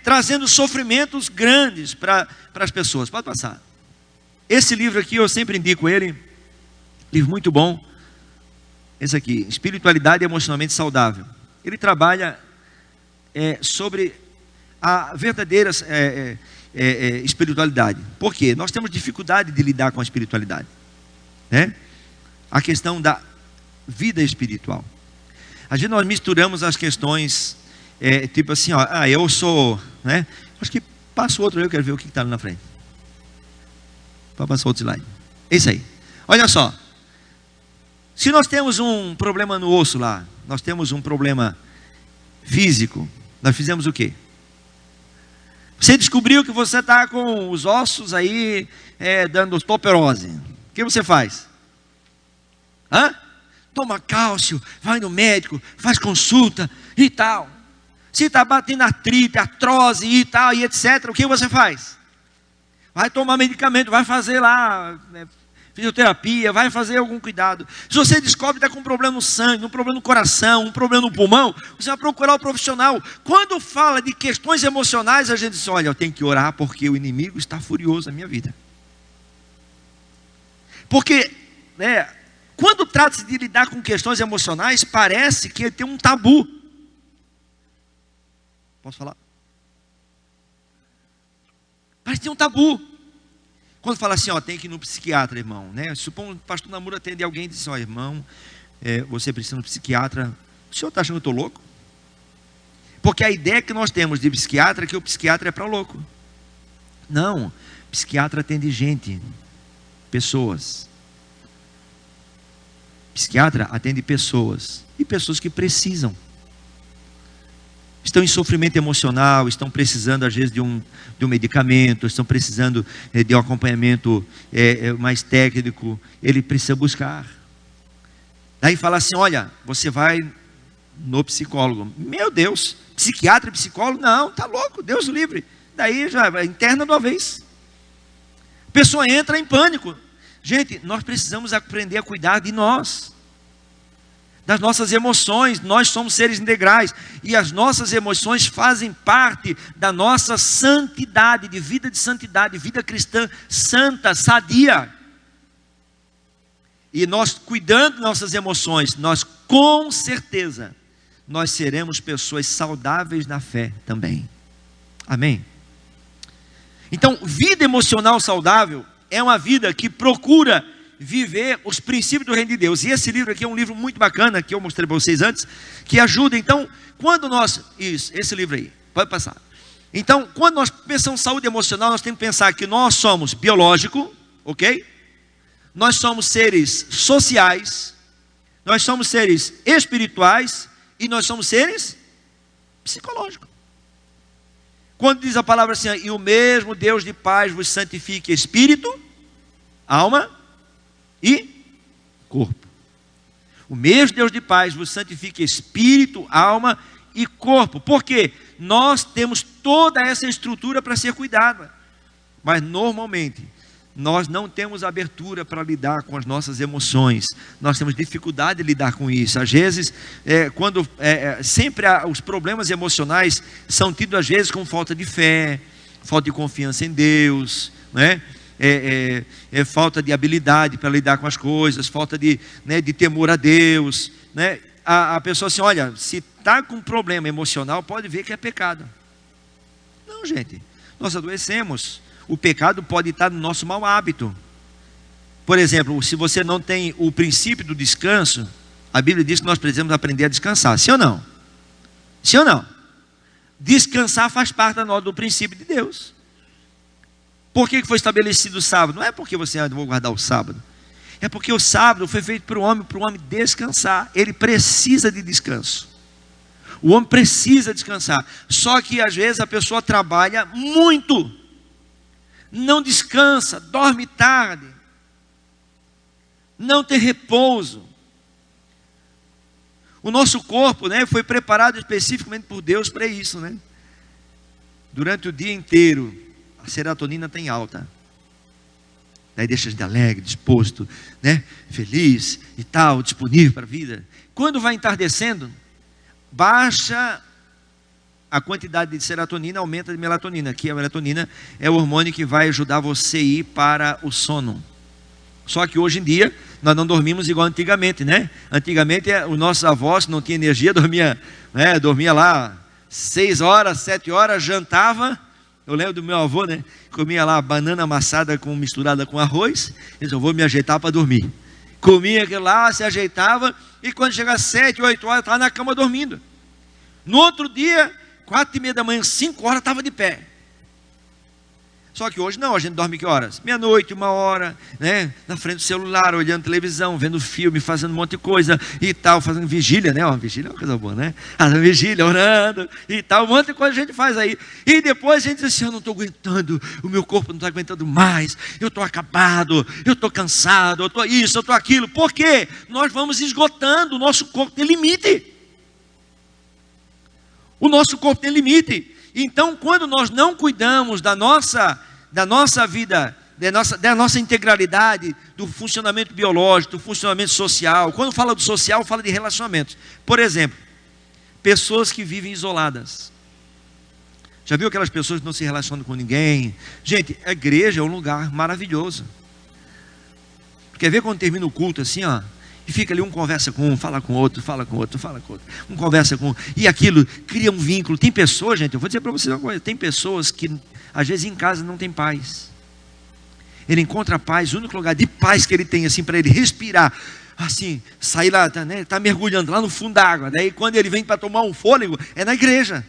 trazendo sofrimentos grandes para as pessoas. Pode passar. Esse livro aqui eu sempre indico ele, livro muito bom. Esse aqui, Espiritualidade Emocionalmente Saudável. Ele trabalha sobre a verdadeira espiritualidade. Por quê? Nós temos dificuldade de lidar com a espiritualidade, né? A questão da vida espiritual. Às vezes nós misturamos as questões, tipo assim, ó, eu sou, né? Acho que passa o outro, eu quero ver o que está ali na frente. Pode passar outro slide. Esse aí. Olha só. Se nós temos um problema no osso lá, nós temos um problema físico, nós fizemos o quê? Você descobriu que você está com os ossos aí dando osteoporose. O que você faz? Toma cálcio, vai no médico, faz consulta e tal. Se está batendo artrite, artrose e tal, e etc., o que você faz? Vai tomar medicamento, vai fazer lá fisioterapia, vai fazer algum cuidado. Se você descobre que está com um problema no sangue, um problema no coração, um problema no pulmão, você vai procurar o profissional. Quando fala de questões emocionais, a gente diz, olha, eu tenho que orar porque o inimigo está furioso na minha vida. Porque, quando trata-se de lidar com questões emocionais, parece que tem um tabu. Posso falar? Parece que tem um tabu. Quando fala assim, tem que ir no psiquiatra, irmão, né? Supondo que o pastor Namuro atende alguém e diz assim, irmão, você precisa de um psiquiatra. O senhor está achando que eu estou louco? Porque a ideia que nós temos de psiquiatra é que o psiquiatra é para louco. Não, psiquiatra atende gente, pessoas. Psiquiatra atende pessoas, e pessoas que precisam. Estão em sofrimento emocional, estão precisando às vezes de um medicamento, estão precisando de um acompanhamento mais técnico, ele precisa buscar. Daí fala assim, olha, você vai no psicólogo. Meu Deus, psiquiatra e psicólogo? Não, tá louco, Deus o livre. Daí já interna de uma vez. A pessoa entra em pânico. Gente, nós precisamos aprender a cuidar de nós, das nossas emoções. Nós somos seres integrais e as nossas emoções fazem parte da nossa santidade, de santidade, vida cristã santa, sadia. E nós cuidando de nossas emoções, nós com certeza, nós seremos pessoas saudáveis na fé também. Amém? Então, vida emocional saudável é uma vida que procura viver os princípios do reino de Deus. E esse livro aqui é um livro muito bacana, que eu mostrei para vocês antes, que ajuda. Então, quando nós... Isso, esse livro aí, pode passar. Então, quando nós pensamos em saúde emocional, nós temos que pensar que nós somos biológico, ok? Nós somos seres sociais, nós somos seres espirituais e nós somos seres psicológicos. Quando diz a palavra assim, e o mesmo Deus de paz vos santifique espírito, alma e corpo. O mesmo Deus de paz vos santifique espírito, alma e corpo. Por quê? Nós temos toda essa estrutura para ser cuidada. Mas normalmente nós não temos abertura para lidar com as nossas emoções. Nós temos dificuldade de lidar com isso. Às vezes, sempre os problemas emocionais são tidos às vezes com falta de fé, falta de confiança em Deus, né? Falta de habilidade para lidar com as coisas, falta de temor a Deus, né? A pessoa assim, olha, se está com problema emocional, pode ver que é pecado. Não, gente, nós adoecemos. O pecado pode estar no nosso mau hábito. Por exemplo, se você não tem o princípio do descanso, a Bíblia diz que nós precisamos aprender a descansar. Sim ou não? Sim ou não? Descansar faz parte do princípio de Deus. Por que foi estabelecido o sábado? Não é porque você vou guardar o sábado. É porque o sábado foi feito para o homem descansar. Ele precisa de descanso. O homem precisa descansar. Só que às vezes a pessoa trabalha muito, não descansa, dorme tarde, não tem repouso. O nosso corpo, foi preparado especificamente por Deus para isso, Durante o dia inteiro, a serotonina está em alta. Daí deixa a gente alegre, disposto, feliz e tal, disponível para a vida. Quando vai entardecendo, baixa a quantidade de serotonina, aumenta de melatonina. Aqui a melatonina é o hormônio que vai ajudar você a ir para o sono. Só que hoje em dia, nós não dormimos igual antigamente, Antigamente, os nossos avós não tinham energia, dormia lá 6 horas, 7 horas, jantava. Eu lembro do meu avô, comia lá banana amassada misturada com arroz. Ele eu vou me ajeitar para dormir. Comia aquilo lá, se ajeitava, e quando chegava 7, 8 horas, estava na cama dormindo. No outro dia, 4h30 da manhã, 5 horas, estava de pé. Só que hoje não, a gente dorme que horas? Meia-noite, 1h, na frente do celular, olhando televisão, vendo filme, fazendo um monte de coisa e tal, fazendo vigília, vigília é uma coisa boa, Fazendo vigília, orando e tal, um monte de coisa a gente faz aí. E depois a gente diz assim, eu não estou aguentando, o meu corpo não está aguentando mais, eu estou acabado, eu estou cansado, eu estou isso, eu estou aquilo. Por quê? Nós vamos esgotando, o nosso corpo tem limite. O nosso corpo tem limite. Então, quando nós não cuidamos da nossa vida, da nossa integralidade, do funcionamento biológico, do funcionamento social. Quando fala do social, fala de relacionamentos. Por exemplo, pessoas que vivem isoladas. Já viu aquelas pessoas que não se relacionam com ninguém? Gente, a igreja é um lugar maravilhoso. Quer ver quando termina o culto assim, e fica ali, um conversa com um, fala com outro, fala com outro, fala com outro. Um conversa com um, e aquilo cria um vínculo. Tem pessoas, gente, eu vou dizer para vocês uma coisa. Tem pessoas que, às vezes, em casa não tem paz. Ele encontra paz, o único lugar de paz que ele tem, assim, para ele respirar, assim, sair lá, tá mergulhando lá no fundo da água. Daí, quando ele vem para tomar um fôlego, é na igreja.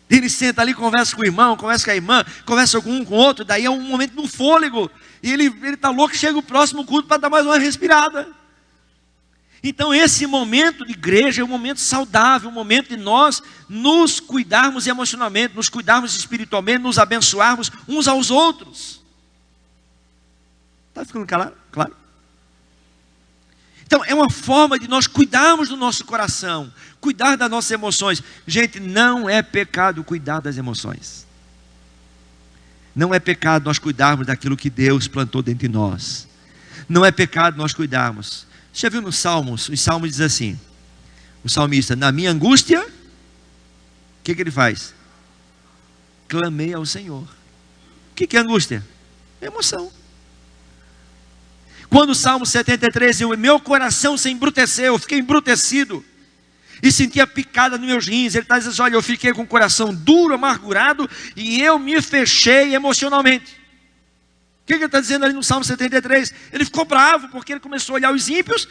Ele senta ali, conversa com o irmão, conversa com a irmã, conversa com um, com o outro, daí é um momento do fôlego. E ele está louco, chega o próximo culto para dar mais uma respirada. Então esse momento de igreja é um momento saudável, um momento de nós nos cuidarmos emocionalmente, nos cuidarmos espiritualmente, nos abençoarmos uns aos outros. Está ficando claro? Então, é uma forma de nós cuidarmos do nosso coração, cuidar das nossas emoções. Gente, não é pecado cuidar das emoções. Não é pecado nós cuidarmos daquilo que Deus plantou dentro de nós. Não é pecado nós cuidarmos. Você já viu nos Salmos? Os Salmos dizem assim, o salmista: na minha angústia, o que ele faz? Clamei ao Senhor. O que é angústia? É emoção. Quando o Salmo 73 diz: meu coração se embruteceu, eu fiquei embrutecido e sentia picada nos meus rins. Ele está dizendo assim: olha, eu fiquei com o coração duro, amargurado, e eu me fechei emocionalmente. O que ele está dizendo ali no Salmo 73? Ele ficou bravo, porque ele começou a olhar os ímpios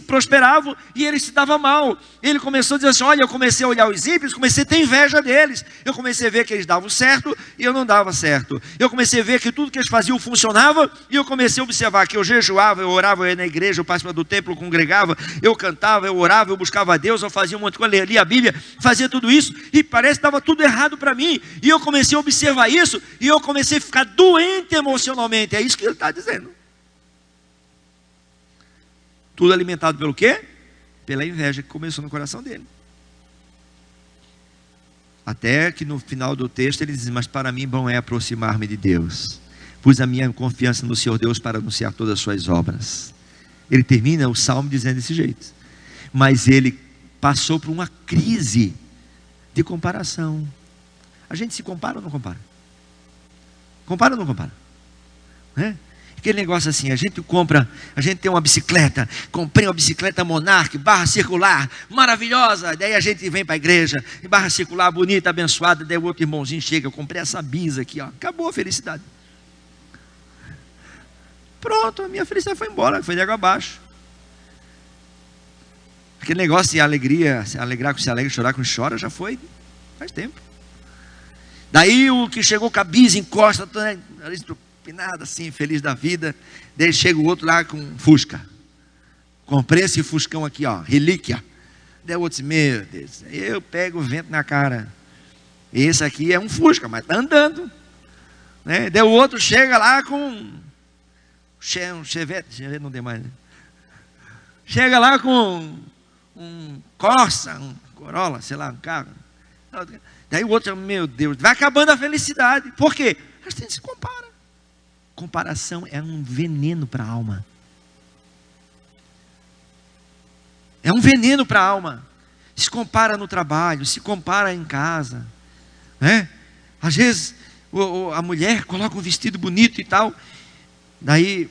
prosperavam, e ele se dava mal. Ele começou a dizer assim: olha, eu comecei a olhar os ímpios, comecei a ter inveja deles. Eu comecei a ver que eles davam certo, e eu não dava certo. Eu comecei a ver que tudo que eles faziam funcionava, e eu comecei a observar que eu jejuava, eu orava, eu ia na igreja, eu participava do templo, eu congregava, eu cantava, eu orava, eu buscava a Deus, eu fazia um monte de coisa, lia a Bíblia, fazia tudo isso, e parece que estava tudo errado para mim. E eu comecei a observar isso, e eu comecei a ficar doente emocionalmente. É isso que ele está dizendo. Tudo alimentado pelo quê? Pela inveja que começou no coração dele. Até que no final do texto ele diz: mas para mim bom é aproximar-me de Deus. Pus a minha confiança no Senhor Deus para anunciar todas as suas obras. Ele termina o salmo dizendo desse jeito. Mas ele passou por uma crise de comparação. A gente se compara ou não compara? Compara ou não compara? Aquele negócio assim, a gente tem uma bicicleta, comprei uma bicicleta Monarch, barra circular, maravilhosa, daí a gente vem para a igreja, barra circular, bonita, abençoada, daí o outro irmãozinho chega: eu comprei essa bisa aqui, ó, acabou a felicidade. Pronto, a minha felicidade foi embora, foi de água abaixo. Aquele negócio de alegria, se alegrar com se alegra, chorar com chora, já foi faz tempo. Daí o que chegou com a bisa, encosta, nada assim, feliz da vida. Daí chega o outro lá com Fusca. Comprei esse Fuscão aqui, ó, relíquia. Daí o outro diz: meu Deus, eu pego o vento na cara. Esse aqui é um Fusca, mas está andando, né? Daí o outro chega lá com um Chevette não tem mais, né? Chega lá com um Corsa, um Corolla, sei lá, um carro. Daí o outro: meu Deus, vai acabando a felicidade. Por quê? A gente se compara. Comparação é um veneno para a alma. É um veneno para a alma. Se compara no trabalho, se compara em casa, né? Às vezes a mulher coloca um vestido bonito e tal, daí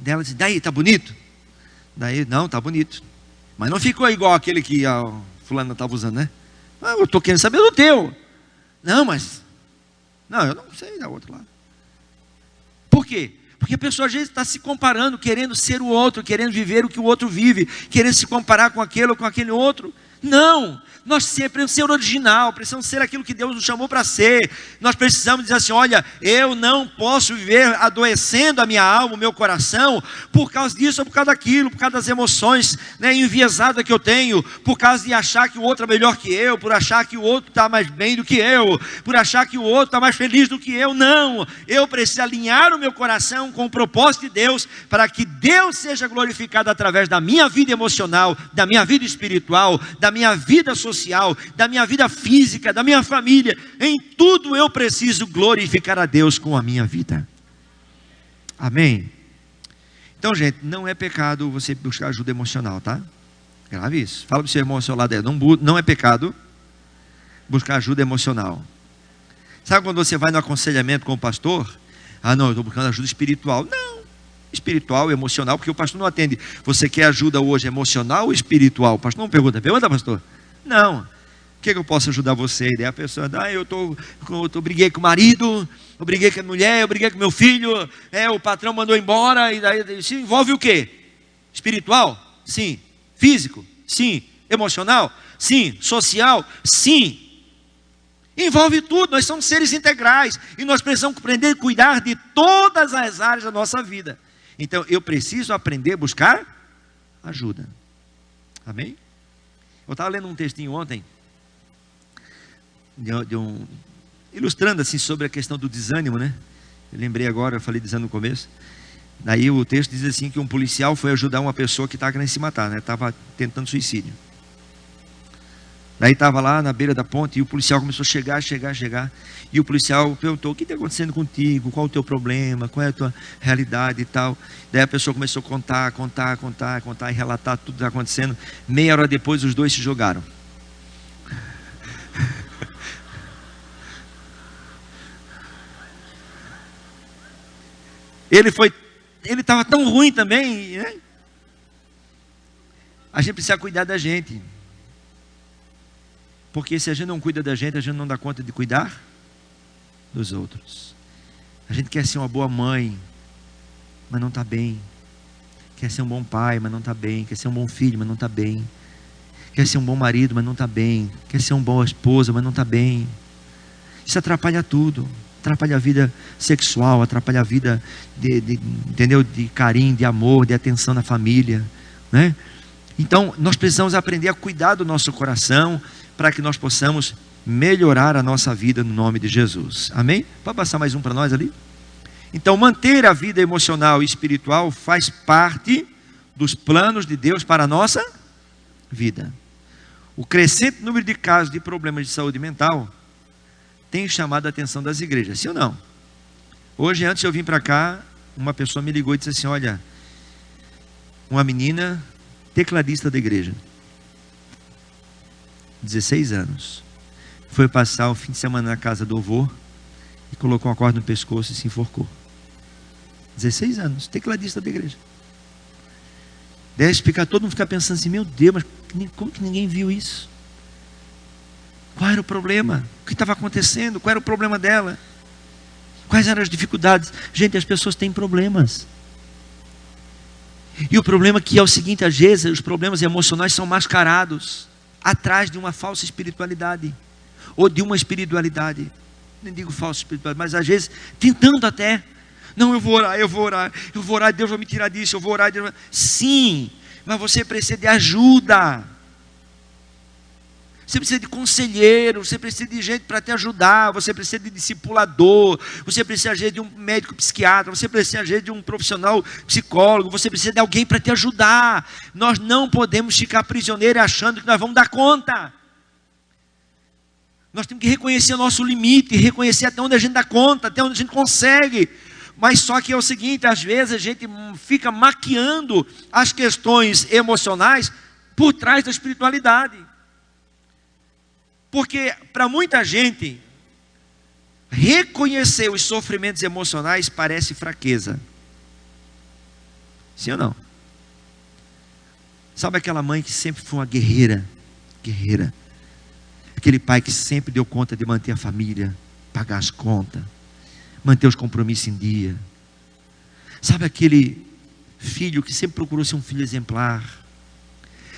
dela diz: daí, tá bonito? Daí: não, tá bonito, mas não ficou igual aquele que a fulana estava usando, né? Ah, eu estou querendo saber do teu. Não, mas não, eu não sei da outra lá. Por quê? Porque a pessoa às vezes está se comparando, querendo ser o outro, querendo viver o que o outro vive, querendo se comparar com aquele ou com aquele outro. Não, nós precisamos ser original, precisamos ser aquilo que Deus nos chamou para ser. Nós precisamos dizer assim: olha, eu não posso viver adoecendo a minha alma, o meu coração, por causa disso ou por causa daquilo, por causa das emoções, né, enviesadas que eu tenho, por causa de achar que o outro é melhor que eu, por achar que o outro está mais bem do que eu, por achar que o outro está mais feliz do que eu. Não, eu preciso alinhar o meu coração com o propósito de Deus, para que Deus seja glorificado através da minha vida emocional, da minha vida espiritual, da minha vida social, da minha vida física, da minha família. Em tudo eu preciso glorificar a Deus com a minha vida. Amém? Então, gente, não é pecado você buscar ajuda emocional, tá? Grave isso. Fala para o seu irmão ao seu lado: não é pecado buscar ajuda emocional. Sabe quando você vai no aconselhamento com o pastor? Ah, não, eu estou buscando ajuda espiritual. Não, espiritual, emocional, porque o pastor não atende. Você quer ajuda hoje emocional ou espiritual? O pastor não pergunta, pastor? Não. O que eu posso ajudar você? E daí a pessoa: eu briguei com o marido, eu briguei com a mulher, eu briguei com meu filho, o patrão mandou embora. E daí isso envolve o quê? Espiritual? Sim. Físico? Sim. Emocional? Sim. Social? Sim. Envolve tudo. Nós somos seres integrais e nós precisamos aprender a cuidar de todas as áreas da nossa vida. Então eu preciso aprender a buscar ajuda. Amém? Eu estava lendo um textinho ontem, ilustrando assim sobre a questão do desânimo, né? Eu lembrei agora, eu falei desânimo no começo. Daí o texto diz assim, que um policial foi ajudar uma pessoa que estava querendo se matar, né? Estava tentando suicídio. Daí estava lá na beira da ponte e o policial começou a chegar. E o policial perguntou: o que está acontecendo contigo? Qual o teu problema? Qual é a tua realidade e tal? Daí a pessoa começou a contar e relatar tudo que está acontecendo. Meia hora depois os dois se jogaram. Ele estava tão ruim também, né? A gente precisa cuidar da gente. Porque se a gente não cuida da gente, a gente não dá conta de cuidar dos outros. A gente quer ser uma boa mãe, mas não está bem. Quer ser um bom pai, mas não está bem. Quer ser um bom filho, mas não está bem. Quer ser um bom marido, mas não está bem. Quer ser uma boa esposa, mas não está bem. Isso atrapalha tudo. Atrapalha a vida sexual, atrapalha a vida entendeu? De carinho, de amor, de atenção na família, né? Então nós precisamos aprender a cuidar do nosso coração, para que nós possamos melhorar a nossa vida no nome de Jesus. Amém? Pode passar mais um para nós ali? Então, manter a vida emocional e espiritual faz parte dos planos de Deus para a nossa vida. O crescente número de casos de problemas de saúde mental tem chamado a atenção das igrejas, sim ou não? Hoje, antes de eu vir para cá, uma pessoa me ligou e disse assim: olha, uma menina tecladista da igreja, 16 anos, foi passar o fim de semana na casa do avô e colocou uma corda no pescoço e se enforcou. 16 anos, tecladista da igreja. Deve explicar, todo mundo fica pensando assim: meu Deus, mas como que ninguém viu isso? Qual era o problema? O que estava acontecendo? Qual era o problema dela? Quais eram as dificuldades? Gente, as pessoas têm problemas. E o problema que é o seguinte: às vezes os problemas emocionais são mascarados atrás de uma falsa espiritualidade, ou de uma espiritualidade, nem digo falsa espiritualidade, mas às vezes tentando até, não, eu vou orar, Deus vai me tirar disso, eu vou orar, Deus vai... Sim, mas você precisa de ajuda, você precisa de conselheiro, você precisa de gente para te ajudar, você precisa de discipulador, você precisa de um médico psiquiatra, você precisa de um profissional psicólogo, você precisa de alguém para te ajudar. Nós não podemos ficar prisioneiros achando que nós vamos dar conta. Nós temos que reconhecer o nosso limite, reconhecer até onde a gente dá conta, até onde a gente consegue. Mas só que é o seguinte, às vezes a gente fica maquiando as questões emocionais por trás da espiritualidade. Porque para muita gente, reconhecer os sofrimentos emocionais parece fraqueza. Sim ou não? Sabe aquela mãe que sempre foi uma guerreira? Aquele pai que sempre deu conta de manter a família, pagar as contas, manter os compromissos em dia. Sabe aquele filho que sempre procurou ser um filho exemplar?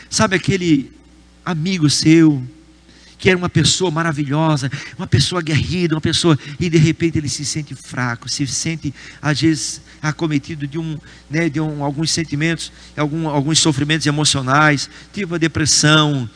Sabe aquele amigo seu que era uma pessoa maravilhosa, uma pessoa aguerrida, uma pessoa, e de repente ele se sente fraco, se sente às vezes acometido de alguns sentimentos, alguns sofrimentos emocionais, tipo a depressão,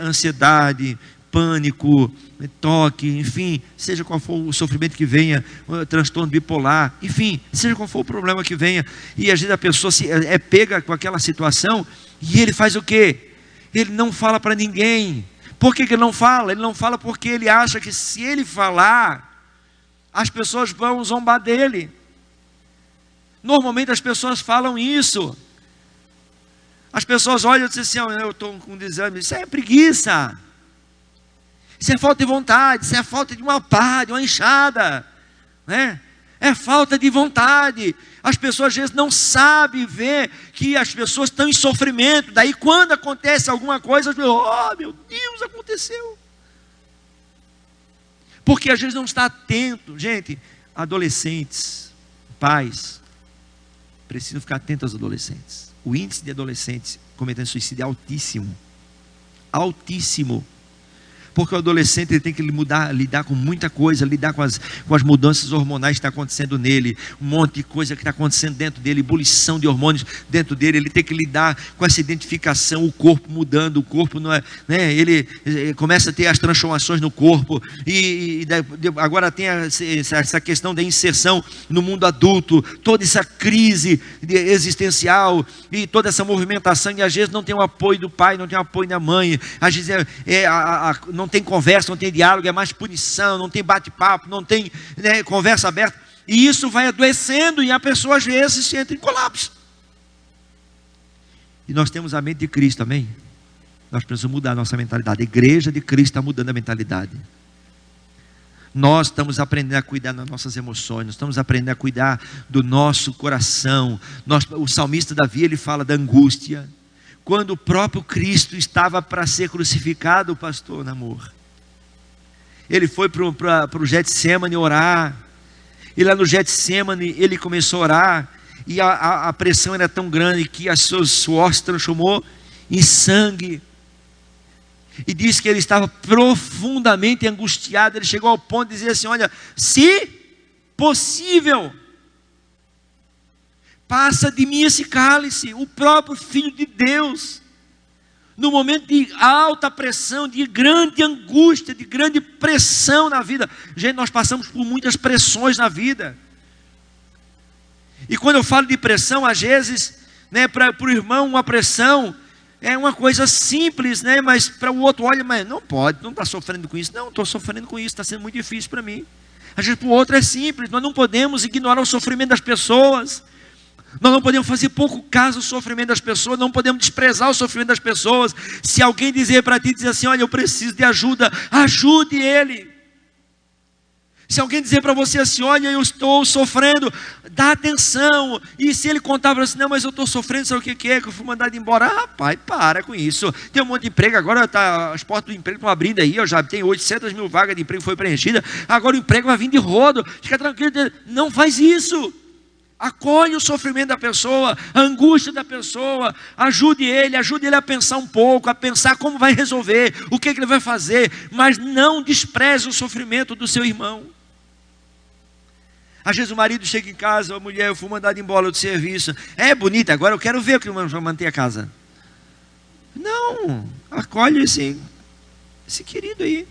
ansiedade, pânico, toque, enfim, seja qual for o sofrimento que venha, transtorno bipolar, enfim, seja qual for o problema que venha, e às vezes a pessoa é pega com aquela situação, e ele faz o quê? Ele não fala para ninguém. Por que ele não fala? Ele não fala porque ele acha que se ele falar, as pessoas vão zombar dele. Normalmente as pessoas falam isso. As pessoas olham e dizem assim: eu estou com um desânimo. Isso é preguiça. Isso é falta de vontade. Isso é falta de uma pá, de uma enxada, né? É falta de vontade. As pessoas às vezes não sabem ver que as pessoas estão em sofrimento. Daí quando acontece alguma coisa, as pessoas, oh meu Deus, aconteceu. Porque às vezes não está atento. Gente, adolescentes, pais, precisam ficar atentos aos adolescentes. O índice de adolescentes cometendo suicídio é altíssimo. Altíssimo. Porque o adolescente ele tem que lidar com muita coisa, lidar com as mudanças hormonais que estão acontecendo nele, um monte de coisa que está acontecendo dentro dele, ebulição de hormônios dentro dele. Ele tem que lidar com essa identificação, o corpo mudando, o corpo não é, né? Ele começa a ter as transformações no corpo, e agora tem essa questão da inserção no mundo adulto, toda essa crise existencial e toda essa movimentação, e às vezes não tem o apoio do pai, não tem o apoio da mãe, às vezes não tem conversa, não tem diálogo, é mais punição, não tem bate-papo, não tem, né, conversa aberta, e isso vai adoecendo, e a pessoa às vezes entra em colapso. E nós temos a mente de Cristo, amém? Nós precisamos mudar a nossa mentalidade. A igreja de Cristo está mudando a mentalidade. Nós estamos aprendendo a cuidar das nossas emoções, nós estamos aprendendo a cuidar do nosso coração. O salmista Davi, ele fala da angústia. Quando o próprio Cristo estava para ser crucificado, pastor Namor, ele foi para o Getsemane orar, e lá no Getsemane ele começou a orar, e a pressão era tão grande que a sua suor se transformou em sangue, e diz que ele estava profundamente angustiado. Ele chegou ao ponto de dizer assim: olha, se possível, passa de mim esse cálice. O próprio Filho de Deus, no momento de alta pressão, de grande angústia, de grande pressão na vida. Gente, nós passamos por muitas pressões na vida, e quando eu falo de pressão, às vezes, né, para o irmão uma pressão é uma coisa simples, né? Mas para o outro, olha, mas não pode, não está sofrendo com isso. Não, estou sofrendo com isso, está sendo muito difícil para mim. Às vezes para o outro é simples. Nós não podemos ignorar o sofrimento das pessoas, nós não podemos fazer pouco caso do sofrimento das pessoas, não podemos desprezar o sofrimento das pessoas. Se alguém dizer para ti, dizer assim: olha, eu preciso de ajuda, ajude ele. Se alguém dizer para você assim: olha, eu estou sofrendo, dá atenção. E se ele contar para você: não, mas eu estou sofrendo, sabe o que é? Que eu fui mandado embora. Ah, rapaz, para com isso. Tem um monte de emprego, agora as portas do emprego estão abrindo aí. Eu já tenho 800 mil vagas de emprego que foi preenchida. Agora o emprego vai vir de rodo. Fica tranquilo, não faz isso. Acolhe o sofrimento da pessoa, a angústia da pessoa, ajude ele a pensar um pouco, a pensar como vai resolver, o que ele vai fazer, mas não despreze o sofrimento do seu irmão. Às vezes o marido chega em casa: a mulher, eu fui mandado embora do serviço, é bonita, agora eu quero ver o que vai manter a casa. Não, acolhe esse querido aí.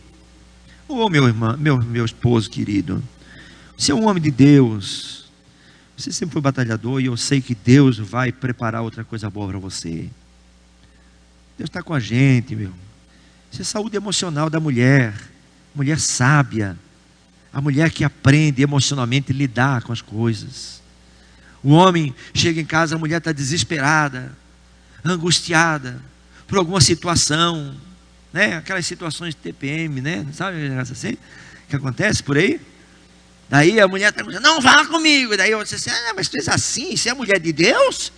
Ô meu irmão, meu esposo querido, você é um homem de Deus, você sempre foi batalhador, e eu sei que Deus vai preparar outra coisa boa para você. Deus está com a gente, meu. Isso é saúde emocional da mulher sábia, a mulher que aprende emocionalmente a lidar com as coisas. O homem chega em casa, a mulher está desesperada, angustiada por alguma situação, né? Aquelas situações de TPM, né? Sabe, assim, que acontece por aí. Daí a mulher está dizendo: não fala comigo. Daí eu disse assim: ah, mas tu és assim, você é mulher de Deus?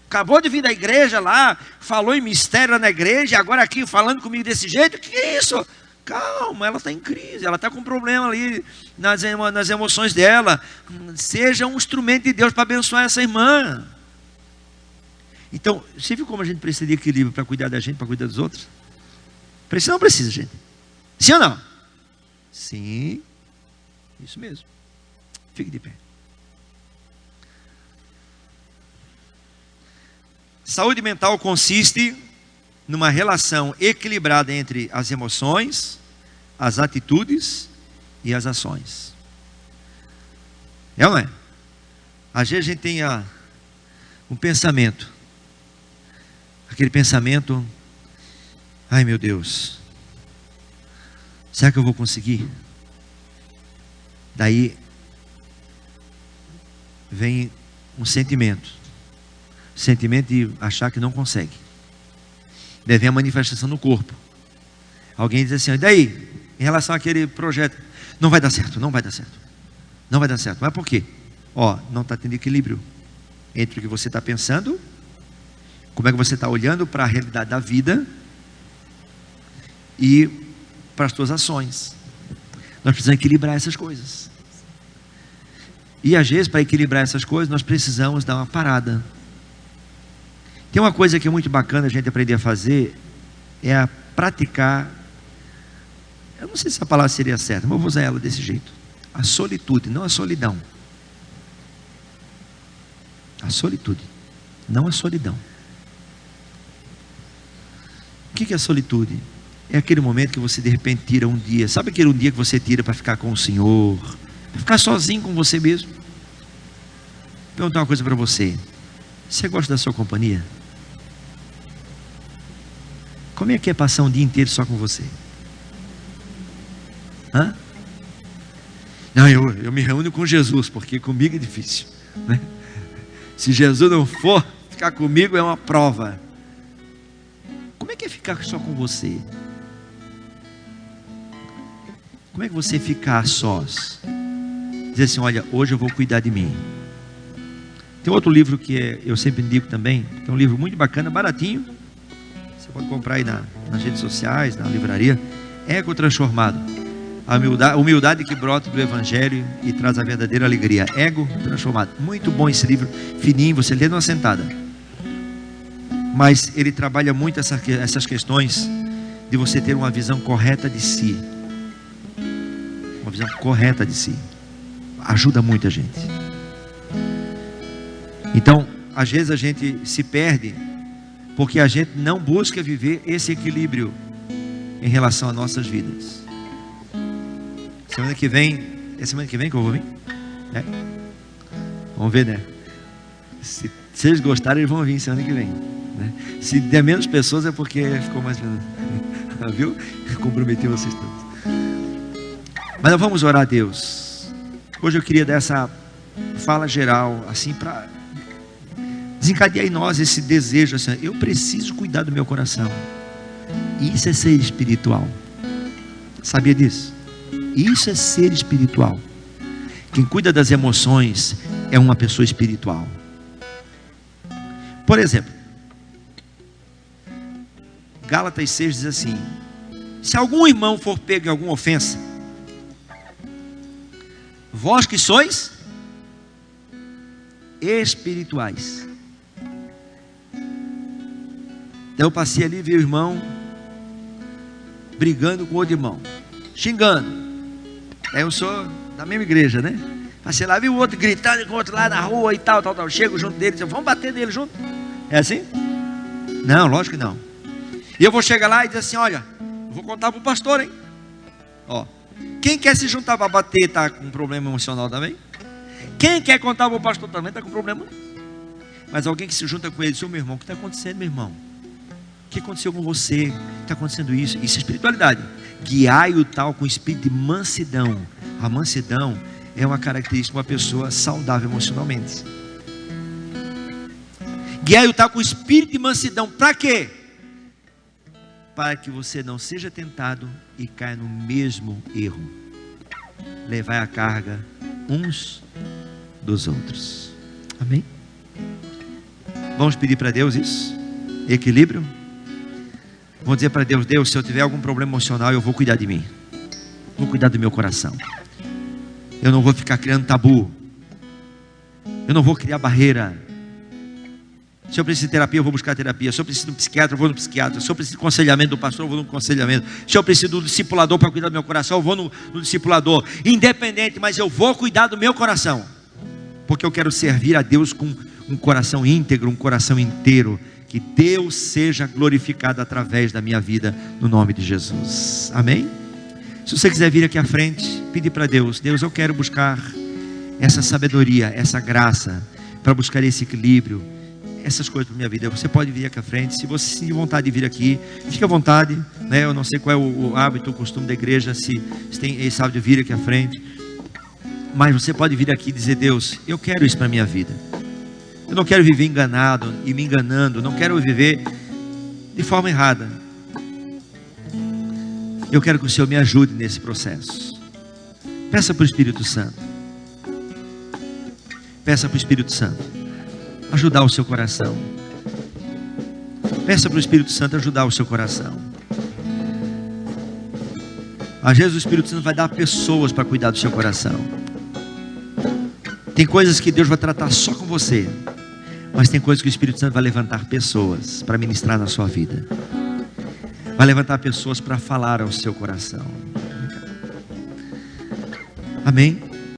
Acabou de vir da igreja lá, falou em mistério na igreja, agora aqui falando comigo desse jeito, que é isso? Calma, ela está em crise, ela está com problema ali nas emoções dela. Seja um instrumento de Deus para abençoar essa irmã. Então, você viu como a gente precisa de equilíbrio para cuidar da gente, para cuidar dos outros? Precisa ou não precisa, gente? Sim ou não? Sim, isso mesmo. Fique de pé. Saúde mental consiste numa relação equilibrada entre as emoções, as atitudes e as ações. É ou não é? Às vezes a gente tem um pensamento, aquele pensamento: ai meu Deus, será que eu vou conseguir? Daí vem um sentimento de achar que não consegue. Daí vem a manifestação no corpo. Alguém diz assim: e daí, em relação àquele projeto, não vai dar certo, não vai dar certo, não vai dar certo. Mas por quê? Não está tendo equilíbrio entre o que você está pensando, como é que você está olhando para a realidade da vida e para as suas ações. Nós precisamos equilibrar essas coisas. E às vezes, para equilibrar essas coisas, nós precisamos dar uma parada. Tem uma coisa que é muito bacana a gente aprender a fazer, é a praticar Eu não sei se a palavra seria certa, mas eu vou usar ela desse jeito. A solitude, não a solidão. A solitude, não a solidão. O que é a solitude? É aquele momento que você de repente tira um dia. Sabe aquele um dia que você tira para ficar com o Senhor? Para ficar sozinho com você mesmo? Vou perguntar uma coisa para você. Você gosta da sua companhia? Como é que é passar um dia inteiro só com você? Hã? Não, eu me reúno com Jesus, porque comigo é difícil, né? Se Jesus não for ficar comigo, é uma prova. Como é que é ficar só com você? Como é que você ficar sós? Dizer assim, olha, hoje eu vou cuidar de mim. Tem outro livro que eu sempre indico também, que é um livro muito bacana, baratinho. Você pode comprar aí nas redes sociais, na livraria. Ego Transformado. A humildade que brota do Evangelho e traz a verdadeira alegria. Ego Transformado. Muito bom esse livro, fininho, você lê numa sentada. Mas ele trabalha muito essas questões de você ter uma visão correta de si. Uma visão correta de si. Ajuda muita gente. Então, às vezes a gente se perde porque a gente não busca viver esse equilíbrio em relação às nossas vidas. Semana que vem, é semana que vem que eu vou vir? É? Vamos ver, né? Se eles gostarem, eles vão vir semana que vem, né? Se der menos pessoas é porque ficou mais... Viu? Comprometeu vocês todos. Mas nós vamos orar a Deus. Hoje eu queria dar essa fala geral, assim, para desencadear em nós esse desejo, assim, eu preciso cuidar do meu coração. Isso é ser espiritual. Sabia disso? Isso é ser espiritual. Quem cuida das emoções é uma pessoa espiritual. Por exemplo, Gálatas 6 diz assim: se algum irmão for pego em alguma ofensa, vós que sois espirituais. Então eu passei ali e vi o irmão brigando com outro irmão, xingando. Aí eu sou da mesma igreja, né? Passei lá, vi o outro gritando com o outro lá na rua e tal. Chego junto dele e digo, vamos bater nele junto? É assim? Não, lógico que não. E eu vou chegar lá e dizer assim, olha, eu vou contar para o pastor, hein? Ó, quem quer se juntar para bater está com um problema emocional também? Quem quer contar para o pastor também está com problema? Mas alguém que se junta com ele, seu meu irmão, o que está acontecendo, meu irmão? O que aconteceu com você? Está acontecendo isso? Isso é espiritualidade. Guiai o tal com espírito de mansidão. A mansidão é uma característica de uma pessoa saudável emocionalmente. Guiai o tal com espírito de mansidão. Para quê? Para que você não seja tentado e caia no mesmo erro. Levai a carga uns dos outros. Amém? Vamos pedir para Deus isso? Equilíbrio? Vamos dizer para Deus, Deus, se eu tiver algum problema emocional, eu vou cuidar de mim. Vou cuidar do meu coração. Eu não vou ficar criando tabu. Eu não vou criar barreira. Se eu preciso de terapia, eu vou buscar terapia. Se eu preciso de um psiquiatra, eu vou no psiquiatra. Se eu preciso de aconselhamento do pastor, eu vou no aconselhamento. Se eu preciso do discipulador para cuidar do meu coração, eu vou no discipulador. Independente, mas eu vou cuidar do meu coração. Porque eu quero servir a Deus com um coração íntegro, um coração inteiro. Que Deus seja glorificado através da minha vida, no nome de Jesus. Amém? Se você quiser vir aqui à frente, pedir para Deus, Deus, eu quero buscar essa sabedoria, essa graça, para buscar esse equilíbrio, essas coisas para a minha vida. Você pode vir aqui à frente, se você sentir vontade de vir aqui, fique à vontade, né? Eu não sei qual é o hábito, o costume da igreja, se tem esse hábito de vir aqui à frente, mas você pode vir aqui e dizer, Deus, eu quero isso para a minha vida. Eu não quero viver enganado e me enganando. Não quero viver de forma errada. Eu quero que o Senhor me ajude nesse processo. Peça para o Espírito Santo. Peça para o Espírito Santo ajudar o seu coração. Peça para o Espírito Santo ajudar o seu coração. Às vezes o Espírito Santo vai dar pessoas para cuidar do seu coração. Tem coisas que Deus vai tratar só com você. Mas tem coisas que o Espírito Santo vai levantar pessoas para ministrar na sua vida. Vai levantar pessoas para falar ao seu coração. Amém?